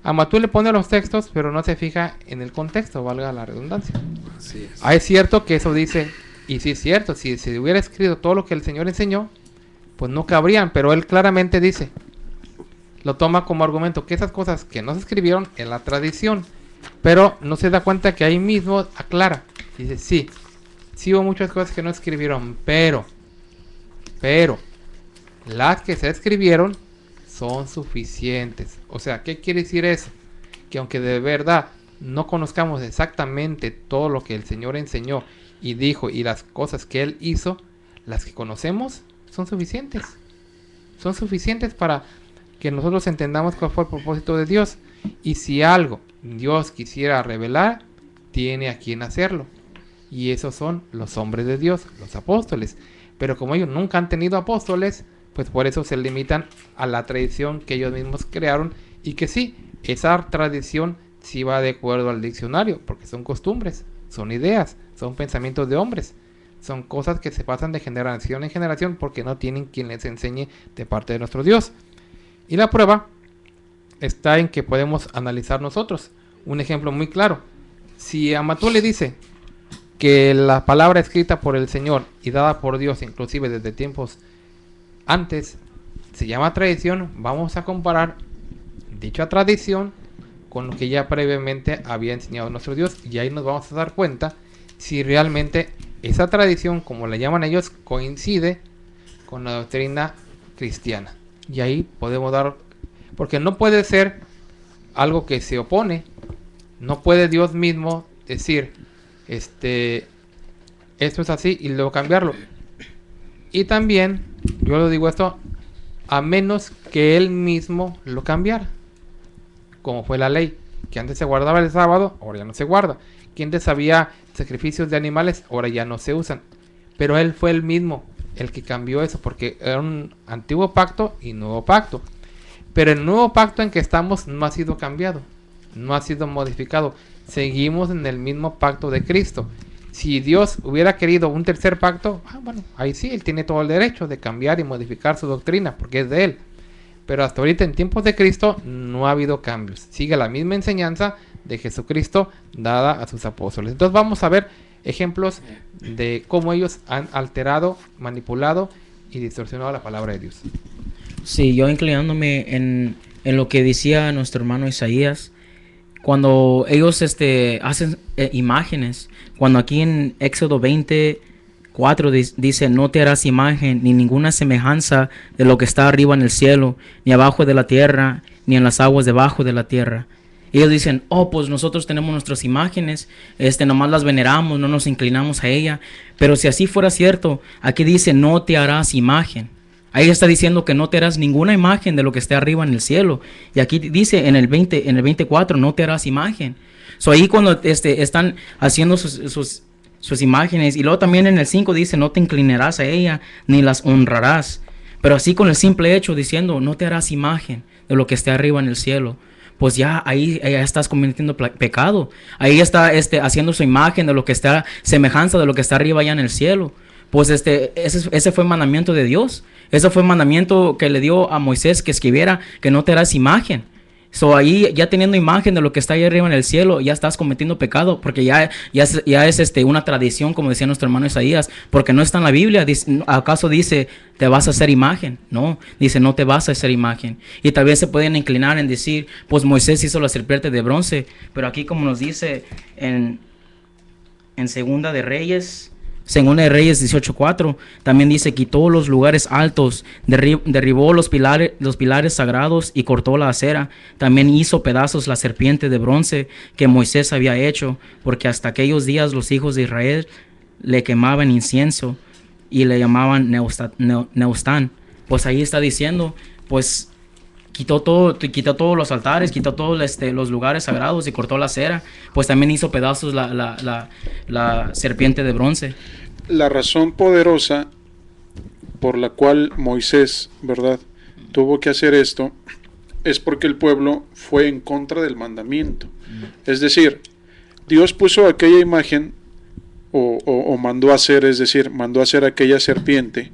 Amatú le pone los textos, pero no se fija en el contexto, valga la redundancia. Así es. Es cierto que eso dice, y sí es cierto, si se hubiera escrito todo lo que el Señor enseñó, pues no cabrían, pero él claramente dice, lo toma como argumento, que esas cosas que no se escribieron en la tradición, pero no se da cuenta que ahí mismo aclara, dice, sí hubo muchas cosas que no escribieron, pero las que se escribieron son suficientes. O sea, ¿qué quiere decir eso? Que aunque de verdad no conozcamos exactamente todo lo que el Señor enseñó y dijo y las cosas que Él hizo, las que conocemos son suficientes. Son suficientes para que nosotros entendamos cuál fue el propósito de Dios. Y si algo Dios quisiera revelar, tiene a quien hacerlo. Y esos son los hombres de Dios, los apóstoles. Pero como ellos nunca han tenido apóstoles, pues por eso se limitan a la tradición que ellos mismos crearon. Y que sí, esa tradición sí va de acuerdo al diccionario, porque son costumbres, son ideas, son pensamientos de hombres. Son cosas que se pasan de generación en generación porque no tienen quien les enseñe de parte de nuestro Dios. Y la prueba está en que podemos analizar nosotros. Un ejemplo muy claro. Si Amatú le dice que la palabra escrita por el Señor y dada por Dios, inclusive desde tiempos antes, se llama tradición, vamos a comparar dicha tradición con lo que ya previamente había enseñado nuestro Dios. Y ahí nos vamos a dar cuenta si realmente esa tradición, como la llaman ellos, coincide con la doctrina cristiana. Y ahí podemos dar, porque no puede ser algo que se opone. No puede Dios mismo decir, esto es así y luego cambiarlo. Y también, yo lo digo esto, a menos que Él mismo lo cambiara. Como fue la ley, que antes se guardaba el sábado, ahora ya no se guarda. Que antes había sacrificios de animales, ahora ya no se usan. Pero Él fue el mismo el que cambió eso, porque era un antiguo pacto y nuevo pacto. Pero el nuevo pacto en que estamos no ha sido cambiado, no ha sido modificado. Seguimos en el mismo pacto de Cristo. Si Dios hubiera querido un tercer pacto, bueno, ahí sí, Él tiene todo el derecho de cambiar y modificar su doctrina, porque es de Él. Pero hasta ahorita en tiempos de Cristo no ha habido cambios. Sigue la misma enseñanza de Jesucristo dada a sus apóstoles. Entonces vamos a ver ejemplos de cómo ellos han alterado, manipulado y distorsionado la palabra de Dios. Sí, yo inclinándome en lo que decía nuestro hermano Isaías, cuando ellos hacen imágenes, cuando aquí en Éxodo 20:4 dice, no te harás imagen ni ninguna semejanza de lo que está arriba en el cielo, ni abajo de la tierra, ni en las aguas debajo de la tierra. Y ellos dicen, oh, pues nosotros tenemos nuestras imágenes, nomás las veneramos, no nos inclinamos a ella. Pero si así fuera cierto, aquí dice, no te harás imagen. Ahí está diciendo que no te harás ninguna imagen de lo que esté arriba en el cielo. Y aquí dice en el 24, no te harás imagen. So ahí cuando están haciendo sus imágenes, y luego también en el 5 dice, no te inclinarás a ella, ni las honrarás. Pero así con el simple hecho diciendo, no te harás imagen de lo que esté arriba en el cielo, pues ya ahí estás cometiendo pecado. Ahí está haciendo su imagen de lo que está, semejanza de lo que está arriba allá en el cielo. Pues ese fue el mandamiento de Dios. Ese fue el mandamiento que le dio a Moisés, que escribiera que no te harás imagen. So ahí ya teniendo imagen de lo que está ahí arriba en el cielo, ya estás cometiendo pecado, porque ya es una tradición, como decía nuestro hermano Isaías, porque no está en la Biblia. ¿Acaso dice te vas a hacer imagen? No, dice no te vas a hacer imagen. Y tal vez se pueden inclinar en decir, pues Moisés hizo la serpiente de bronce, pero aquí como nos dice en Segunda de Reyes 18:4, también dice, quitó los lugares altos, derribó los pilares sagrados y cortó la acera. También hizo pedazos la serpiente de bronce que Moisés había hecho, porque hasta aquellos días los hijos de Israel le quemaban incienso y le llamaban Neustán. Pues ahí está diciendo, pues quitó todos los altares, quitó todos los lugares sagrados y cortó la acera. Pues también hizo pedazos la serpiente de bronce. La razón poderosa por la cual Moisés, ¿verdad?, tuvo que hacer esto es porque el pueblo fue en contra del mandamiento. Es decir, Dios puso aquella imagen o mandó a hacer, es decir, mandó a hacer aquella serpiente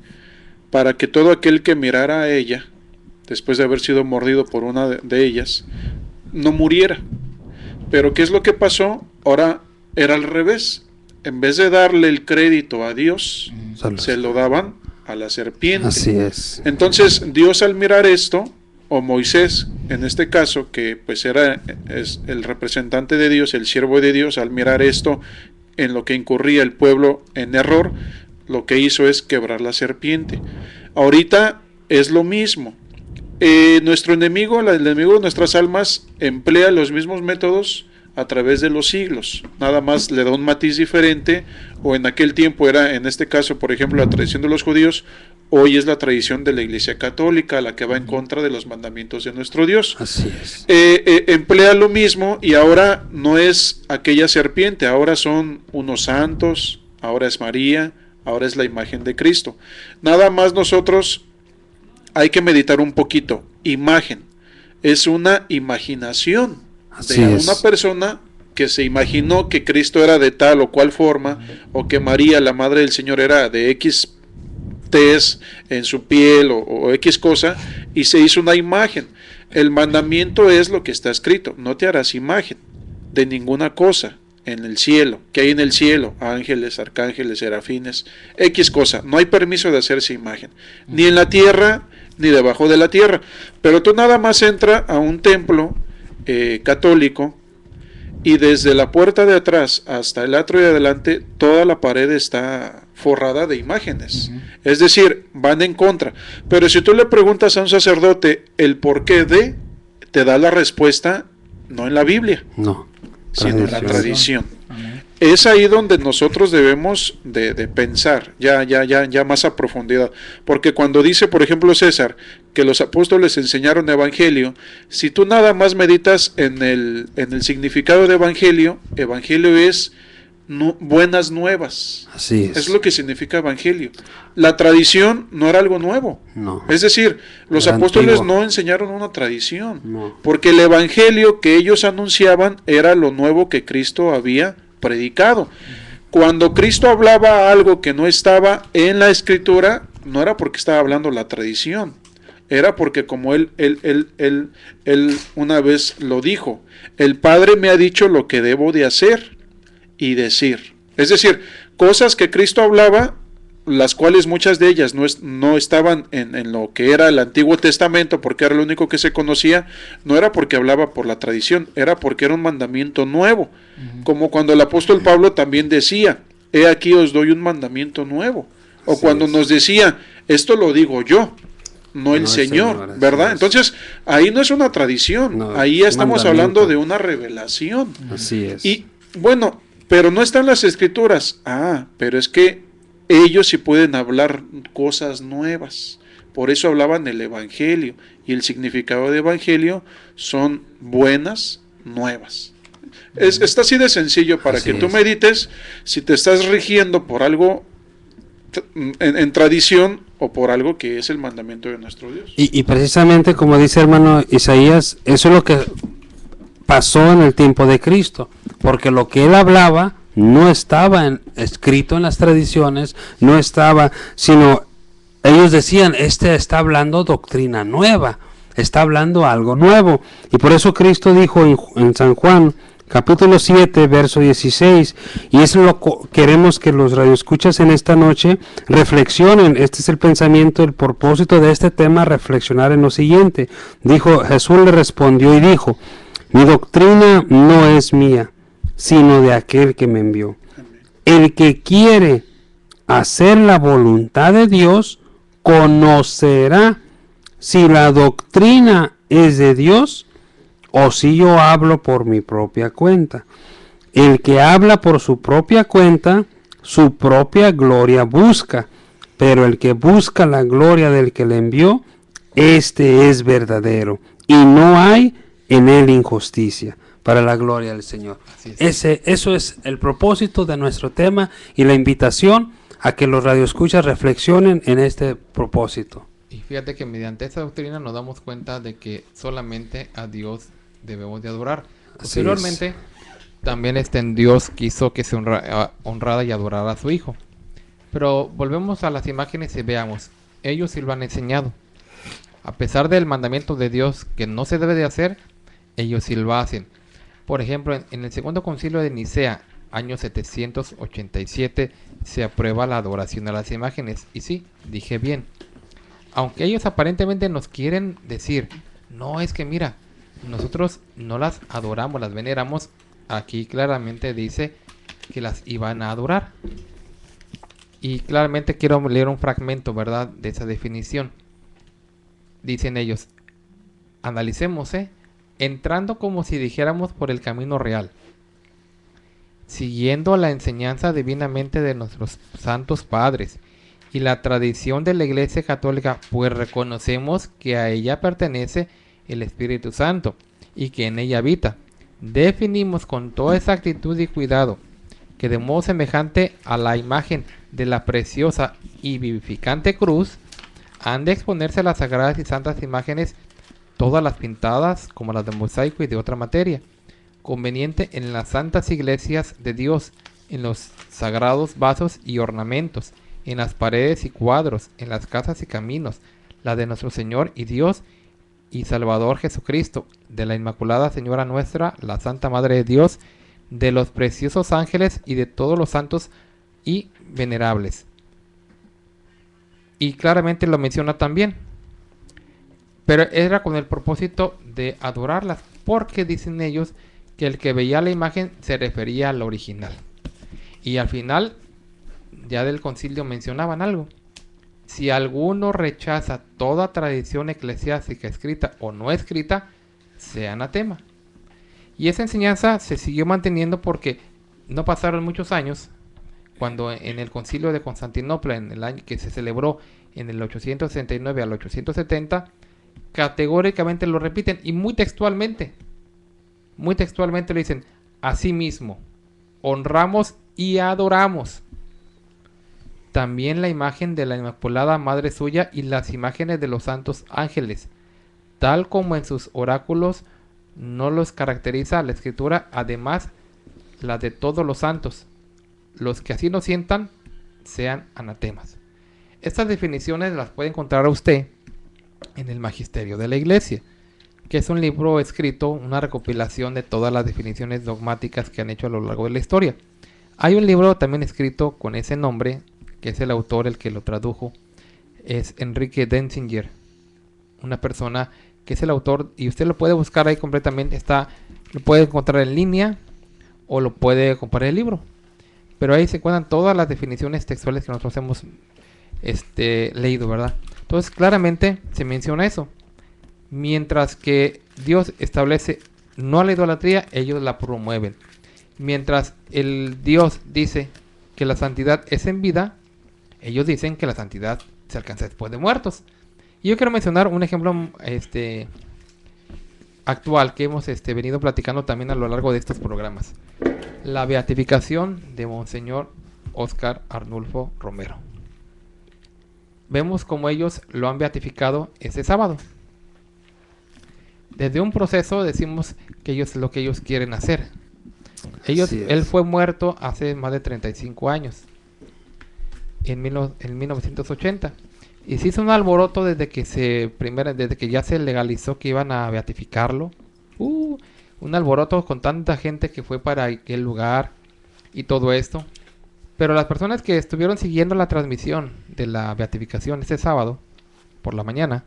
para que todo aquel que mirara a ella, después de haber sido mordido por una de ellas, no muriera. Pero ¿qué es lo que pasó? Ahora era al revés. En vez de darle el crédito a Dios, se lo daban a la serpiente. Así es. Entonces Dios, al mirar esto, o Moisés, en este caso, que pues es el representante de Dios, el siervo de Dios, al mirar esto, en lo que incurría el pueblo en error, lo que hizo es quebrar la serpiente. Ahorita es lo mismo. Nuestro enemigo, el enemigo de nuestras almas, emplea los mismos métodos a través de los siglos, nada más le da un matiz diferente, o en aquel tiempo era, en este caso, por ejemplo, la tradición de los judíos, hoy es la tradición de la Iglesia Católica, la que va en contra de los mandamientos de nuestro Dios. Así es. Emplea lo mismo, y ahora no es aquella serpiente, ahora son unos santos, ahora es María, ahora es la imagen de Cristo. Nada más nosotros hay que meditar un poquito. Imagen es una imaginación de una persona que se imaginó que Cristo era de tal o cual forma, o que María, la madre del Señor, era de X tez en su piel o X cosa, y se hizo una imagen. El mandamiento es lo que está escrito: no te harás imagen de ninguna cosa en el cielo, que hay en el cielo, ángeles, arcángeles, serafines, X cosa. No hay permiso de hacerse imagen, ni en la tierra, ni debajo de la tierra. Pero tú nada más entra a un templo católico, y desde la puerta de atrás hasta el atrio de adelante, toda la pared está forrada de imágenes. Es decir, van en contra. Pero si tú le preguntas a un sacerdote el porqué de, te da la respuesta no en la Biblia, sino en la tradición. Es ahí donde nosotros debemos de pensar ya más a profundidad, porque cuando dice, por ejemplo, César, que los apóstoles enseñaron evangelio, si tú nada más meditas en el significado de evangelio es buenas nuevas. Así es lo que significa evangelio. La tradición no era algo nuevo. Es decir, los apóstoles no enseñaron una tradición, porque el evangelio que ellos anunciaban era lo nuevo que Cristo había predicado. Cuando Cristo hablaba algo que no estaba en la escritura, no era porque estaba hablando la tradición, era porque, como él una vez lo dijo, el Padre me ha dicho lo que debo de hacer y decir. Es decir, cosas que Cristo hablaba, las cuales muchas de ellas no estaban en lo que era el Antiguo Testamento, porque era lo único que se conocía, no era porque hablaba por la tradición, era porque era un mandamiento nuevo. Como cuando el apóstol Pablo también decía, he aquí os doy un mandamiento nuevo. O cuando nos decía, esto lo digo yo. no el Señor, ¿verdad? es. Entonces, ahí no es una tradición, No, ahí estamos hablando mandamiento. de una revelación. Así es. Y bueno, pero no están las escrituras. Pero es que ellos sí pueden hablar cosas nuevas. Por eso hablaban del evangelio. Y el significado de evangelio son buenas nuevas. Está así de sencillo para Así que tú es. medites si te estás rigiendo por algo en tradición o por algo que es el mandamiento de nuestro Dios. Y precisamente como dice hermano Isaías, eso es lo que pasó en el tiempo de Cristo, porque lo que él hablaba no estaba escrito en las tradiciones, no estaba, sino ellos decían, este está hablando doctrina nueva, está hablando algo nuevo, y por eso Cristo dijo en San Juan, capítulo 7, verso 16, y eso lo queremos que los radioescuchas en esta noche reflexionen. Este es el pensamiento, el propósito de este tema, reflexionar en lo siguiente. Dijo, Jesús le respondió y dijo, mi doctrina no es mía, sino de aquel que me envió. El que quiere hacer la voluntad de Dios, conocerá si la doctrina es de Dios o si yo hablo por mi propia cuenta. El que habla por su propia cuenta, su propia gloria busca, pero el que busca la gloria del que le envió, este es verdadero, y no hay en él injusticia, para la gloria del Señor. Eso es el propósito de nuestro tema y la invitación a que los radioescuchas reflexionen en este propósito. Y fíjate que mediante esta doctrina nos damos cuenta de que solamente a Dios debemos de adorar. Posteriormente, también Dios quiso que se honrara y adorara a su Hijo. Pero volvemos a las imágenes y veamos, ellos sí lo han enseñado. A pesar del mandamiento de Dios que no se debe de hacer, ellos sí lo hacen. Por ejemplo, en el segundo concilio de Nicea, año 787, se aprueba la adoración a las imágenes. Y sí, dije bien. Aunque ellos aparentemente nos quieren decir, no, es que mira, nosotros no las adoramos, las veneramos, aquí claramente dice que las iban a adorar. Y claramente quiero leer un fragmento, ¿verdad?, de esa definición. Dicen ellos, analicemos, entrando como si dijéramos por el camino real, siguiendo la enseñanza divinamente de nuestros santos padres y la tradición de la Iglesia Católica, pues reconocemos que a ella pertenece el Espíritu Santo y que en ella habita. Definimos con toda exactitud y cuidado que de modo semejante a la imagen de la preciosa y vivificante cruz han de exponerse las sagradas y santas imágenes, todas las pintadas como las de mosaico y de otra materia, conveniente en las santas iglesias de Dios, en los sagrados vasos y ornamentos, en las paredes y cuadros, en las casas y caminos, la de nuestro Señor y Dios y Salvador Jesucristo, de la Inmaculada Señora nuestra, la Santa Madre de Dios, de los preciosos ángeles y de todos los santos y venerables. Y claramente lo menciona también, pero era con el propósito de adorarlas, porque dicen ellos que el que veía la imagen se refería al original. Y al final ya del concilio mencionaban algo: si alguno rechaza toda tradición eclesiástica escrita o no escrita, sea anatema. Y esa enseñanza se siguió manteniendo porque no pasaron muchos años cuando en el concilio de Constantinopla, en el año que se celebró en el 869 al 870, categóricamente lo repiten y muy textualmente lo dicen: asimismo, honramos y adoramos también la imagen de la Inmaculada Madre suya y las imágenes de los santos ángeles, tal como en sus oráculos no los caracteriza la Escritura, además la de todos los santos. Los que así no sientan, sean anatemas. Estas definiciones las puede encontrar a usted en el Magisterio de la Iglesia, que es un libro escrito, una recopilación de todas las definiciones dogmáticas que han hecho a lo largo de la historia. Hay un libro también escrito con ese nombre, que es el autor el que lo tradujo, es Enrique Denzinger, una persona que es el autor, y usted lo puede buscar ahí completamente, lo puede encontrar en línea o lo puede comprar el libro, pero ahí se encuentran todas las definiciones textuales que nosotros hemos leído, ¿verdad? Entonces claramente se menciona eso. Mientras que Dios establece no a la idolatría, ellos la promueven. Mientras el Dios dice que la santidad es en vida, ellos dicen que la santidad se alcanza después de muertos. Y yo quiero mencionar un ejemplo actual que hemos venido platicando también a lo largo de estos programas. La beatificación de Monseñor Óscar Arnulfo Romero. Vemos como ellos lo han beatificado este sábado. Desde un proceso decimos que ellos lo que ellos quieren hacer. Él fue muerto hace más de 35 años, en 1980. Y se hizo un alboroto desde que ya se legalizó que iban a beatificarlo. Un alboroto con tanta gente que fue para aquel lugar y todo esto. Pero las personas que estuvieron siguiendo la transmisión de la beatificación este sábado por la mañana,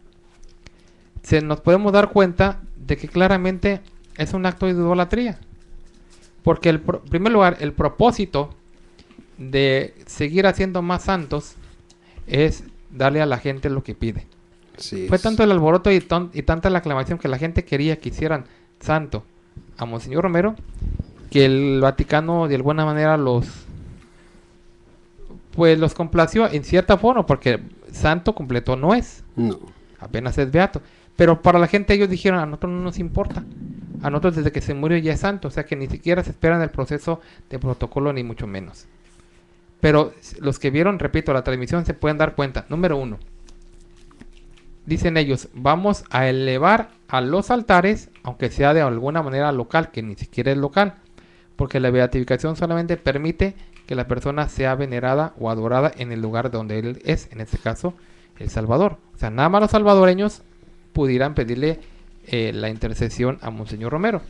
nos podemos dar cuenta de que claramente es un acto de idolatría. Porque en primer lugar, el propósito de seguir haciendo más santos es darle a la gente lo que pide. Fue tanto el alboroto y tanta la aclamación que la gente quería que hicieran santo a Monseñor Romero, que el Vaticano de alguna manera los complació en cierta forma, porque santo completo no es. No. Apenas es beato. Pero para la gente ellos dijeron, a nosotros no nos importa. A nosotros desde que se murió ya es santo. O sea que ni siquiera se esperan el proceso de protocolo, ni mucho menos. Pero los que vieron, repito, la transmisión se pueden dar cuenta. Número 1. Dicen ellos, vamos a elevar a los altares, aunque sea de alguna manera local, que ni siquiera es local. Porque la beatificación solamente permite que la persona sea venerada o adorada en el lugar donde él es. En este caso, El Salvador. O sea, nada más los salvadoreños pudieran pedirle la intercesión a Monseñor Romero.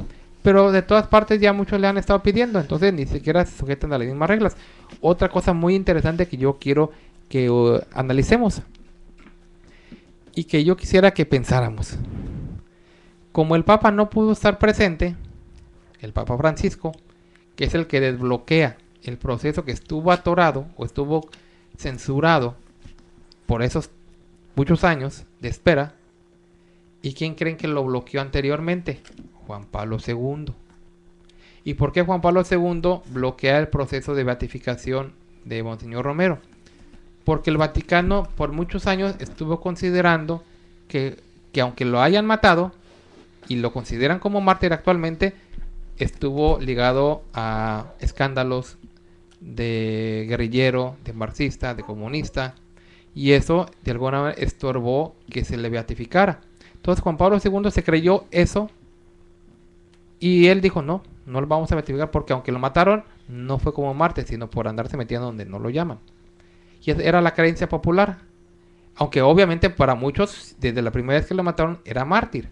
Pero de todas partes ya muchos le han estado pidiendo, entonces ni siquiera se sujetan a las mismas reglas. Otra cosa muy interesante que yo quiero que analicemos y que yo quisiera que pensáramos. Como el Papa no pudo estar presente, el Papa Francisco, que es el que desbloquea el proceso que estuvo atorado o estuvo censurado por esos muchos años de espera. ¿Y quién creen que lo bloqueó anteriormente? Juan Pablo II. ¿Y por qué Juan Pablo II bloquea el proceso de beatificación de Monseñor Romero? Porque el Vaticano por muchos años estuvo considerando que aunque lo hayan matado y lo consideran como mártir actualmente, estuvo ligado a escándalos de guerrillero, de marxista, de comunista, y eso de alguna manera estorbó que se le beatificara. Entonces Juan Pablo II se creyó eso y él dijo, no lo vamos a beatificar porque aunque lo mataron, no fue como mártir, sino por andarse metiendo donde no lo llaman. Y esa era la creencia popular. Aunque obviamente para muchos, desde la primera vez que lo mataron, era mártir.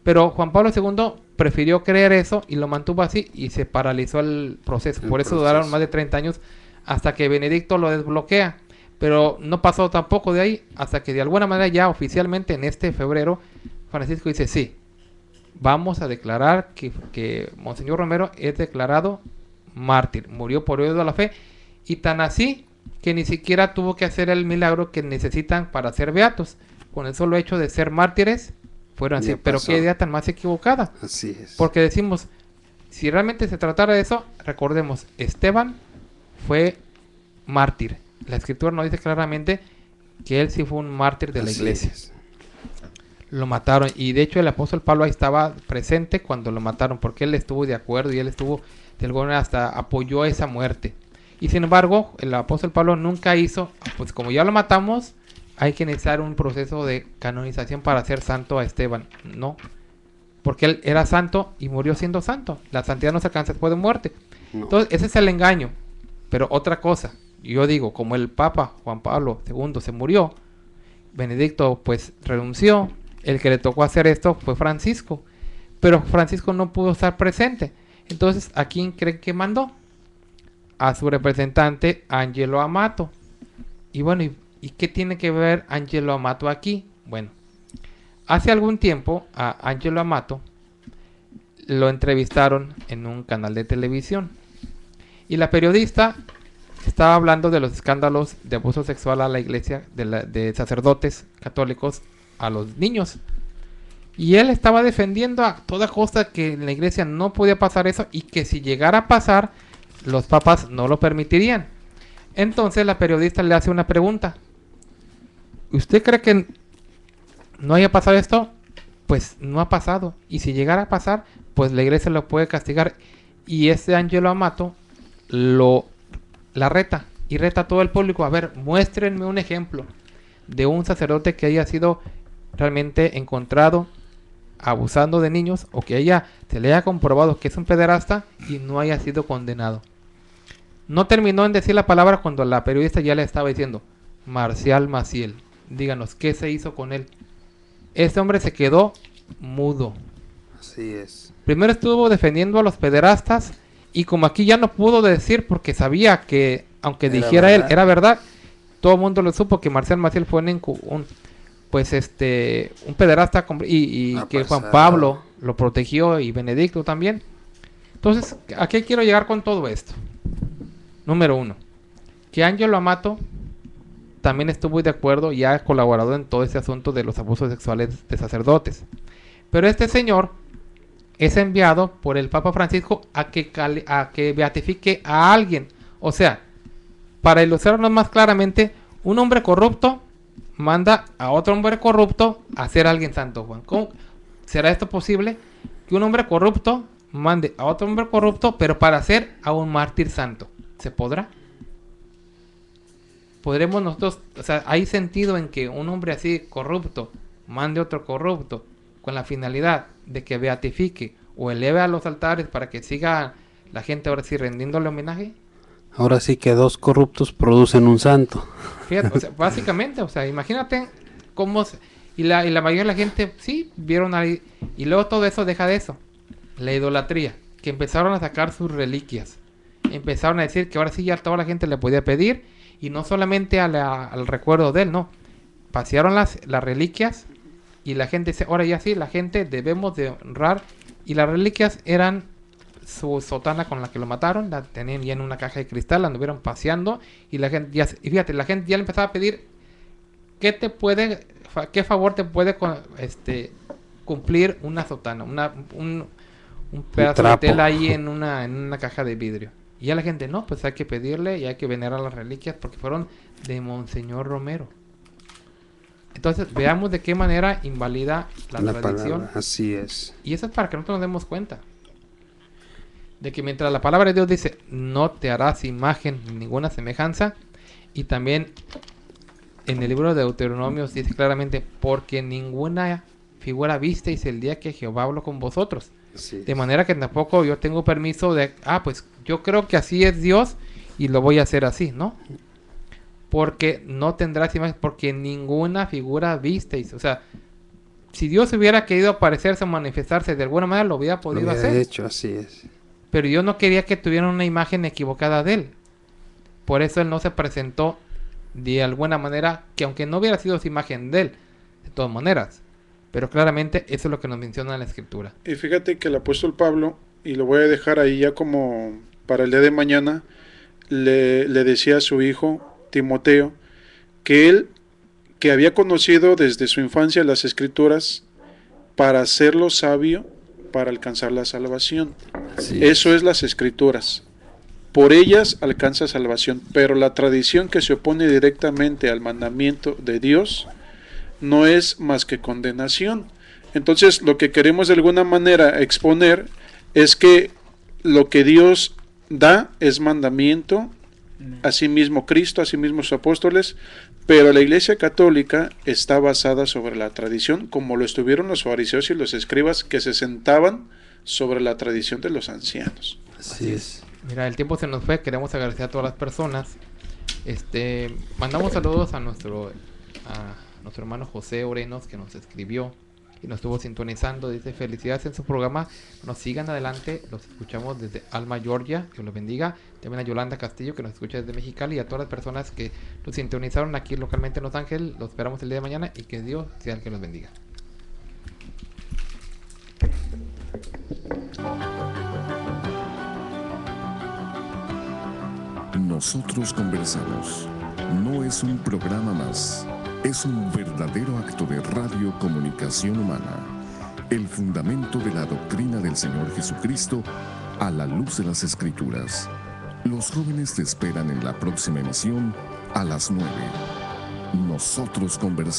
Pero Juan Pablo II prefirió creer eso y lo mantuvo así y se paralizó el proceso. Por eso duraron más de 30 años hasta que Benedicto lo desbloquea. Pero no pasó tampoco de ahí hasta que de alguna manera ya oficialmente en este febrero Francisco dice sí, vamos a declarar que Monseñor Romero es declarado mártir, murió por odio a la fe, y tan así que ni siquiera tuvo que hacer el milagro que necesitan para ser beatos. Con el solo hecho de ser mártires fueron así. Pero qué idea tan más equivocada. Así es. Porque decimos, si realmente se tratara de eso, recordemos, Esteban fue mártir. La escritura nos dice claramente que él sí fue un mártir de la iglesia. Lo mataron, y de hecho el apóstol Pablo ahí estaba presente cuando lo mataron, porque él estuvo de acuerdo y él estuvo de alguna manera hasta apoyó esa muerte. Y sin embargo el apóstol Pablo nunca hizo, pues como ya lo matamos, hay que iniciar un proceso de canonización para hacer santo a Esteban. No, porque él era santo y murió siendo santo. La santidad no se alcanza después de muerte. Entonces ese es el engaño. Pero otra cosa, yo digo, como el Papa Juan Pablo II se murió, Benedicto pues renunció, el que le tocó hacer esto fue Francisco, pero Francisco no pudo estar presente. Entonces, ¿a quién creen que mandó? A su representante Angelo Amato. Y bueno, ¿y qué tiene que ver Angelo Amato aquí? Bueno, hace algún tiempo a Angelo Amato lo entrevistaron en un canal de televisión y la periodista estaba hablando de los escándalos de abuso sexual a la iglesia, de sacerdotes católicos a los niños. Y él estaba defendiendo a toda costa que en la iglesia no podía pasar eso y que si llegara a pasar, los papas no lo permitirían. Entonces la periodista le hace una pregunta. ¿Usted cree que no haya pasado esto? Pues no ha pasado. Y si llegara a pasar, pues la iglesia lo puede castigar. Y este Angelo Amato la reta y reta a todo el público. A ver, muéstrenme un ejemplo de un sacerdote que haya sido realmente encontrado abusando de niños o que se le haya comprobado que es un pederasta y no haya sido condenado. No terminó en decir la palabra cuando la periodista ya le estaba diciendo: Marcial Maciel, díganos, ¿qué se hizo con él? Este hombre se quedó mudo. Así es. Primero estuvo defendiendo a los pederastas y como aquí ya no pudo decir porque sabía que aunque dijera él era verdad, todo el mundo lo supo que Marcial Maciel fue un pederasta y que Juan Pablo lo protegió y Benedicto también. Entonces, ¿a qué quiero llegar con todo esto? Número 1, que Angelo Amato también estuvo de acuerdo y ha colaborado en todo ese asunto de los abusos sexuales de sacerdotes. Pero este señor es enviado por el Papa Francisco a que beatifique a alguien. O sea, para ilustrarnos más claramente, un hombre corrupto manda a otro hombre corrupto a ser alguien santo, Juan. ¿Cómo será esto posible? Que un hombre corrupto mande a otro hombre corrupto, pero para hacer a un mártir santo. ¿Se podrá? Podremos nosotros, o sea, hay sentido en que un hombre así corrupto mande a otro corrupto con la finalidad de que beatifique o eleve a los altares para que siga la gente ahora sí rendiéndole homenaje. Ahora sí que dos corruptos producen un santo. Fíjate, o sea, básicamente, o sea, imagínate cómo y la mayoría de la gente sí vieron ahí y luego todo eso deja de eso, la idolatría, que empezaron a sacar sus reliquias, empezaron a decir que ahora sí ya toda la gente le podía pedir y no solamente al recuerdo de él, no, pasearon las reliquias y la gente dice, ahora ya sí, la gente debemos de honrar y las reliquias eran su sotana con la que lo mataron, la tenían ya en una caja de cristal, la anduvieron paseando y la gente ya, y fíjate, la gente ya le empezaba a pedir qué favor te puede cumplir una sotana, un pedazo de tela ahí en una caja de vidrio. Y ya la gente, no, pues hay que pedirle y hay que venerar las reliquias porque fueron de Monseñor Romero. Entonces, veamos de qué manera invalida la tradición. Palabra, así es. Y eso es para que nosotros nos demos cuenta. De que mientras la palabra de Dios dice, no te harás imagen ni ninguna semejanza. Y también en el libro de Deuteronomios dice claramente, porque ninguna figura visteis el día que Jehová habló con vosotros. Sí. De manera que tampoco yo tengo permiso de, pues yo creo que así es Dios y lo voy a hacer así, ¿no? Porque no tendrás imagen, porque ninguna figura visteis. O sea, si Dios hubiera querido aparecerse o manifestarse de alguna manera, lo hubiera podido hacer. Hecho, así es. Pero yo no quería que tuvieran una imagen equivocada de él. Por eso él no se presentó de alguna manera, que aunque no hubiera sido su imagen de él, de todas maneras. Pero claramente eso es lo que nos menciona en la Escritura. Y fíjate que el apóstol Pablo, y lo voy a dejar ahí ya como para el día de mañana, le decía a su hijo Timoteo que él, que había conocido desde su infancia las Escrituras para hacerlo sabio, para alcanzar la salvación. Eso es las Escrituras. Por ellas alcanza salvación, pero la tradición que se opone directamente al mandamiento de Dios no es más que condenación. Entonces, lo que queremos de alguna manera exponer es que lo que Dios da es mandamiento, asimismo Cristo, asimismo sus apóstoles, pero la Iglesia Católica está basada sobre la tradición, como lo estuvieron los fariseos y los escribas que se sentaban sobre la tradición de los ancianos. Así es. Mira, el tiempo se nos fue, queremos agradecer a todas las personas. Mandamos saludos a nuestro hermano José Orenos, que nos escribió y nos estuvo sintonizando. Dice, felicidades en su programa, nos sigan adelante, los escuchamos desde Alma, Georgia, que los bendiga. También a Yolanda Castillo, que nos escucha desde Mexicali, y a todas las personas que nos sintonizaron aquí localmente en Los Ángeles. Los esperamos el día de mañana y que Dios sea el que los bendiga. Nosotros conversamos. No es un programa más. Es un verdadero acto de radiocomunicación humana. El fundamento de la doctrina del Señor Jesucristo a la luz de las Escrituras. Los jóvenes te esperan en la próxima emisión a las 9. Nosotros conversamos.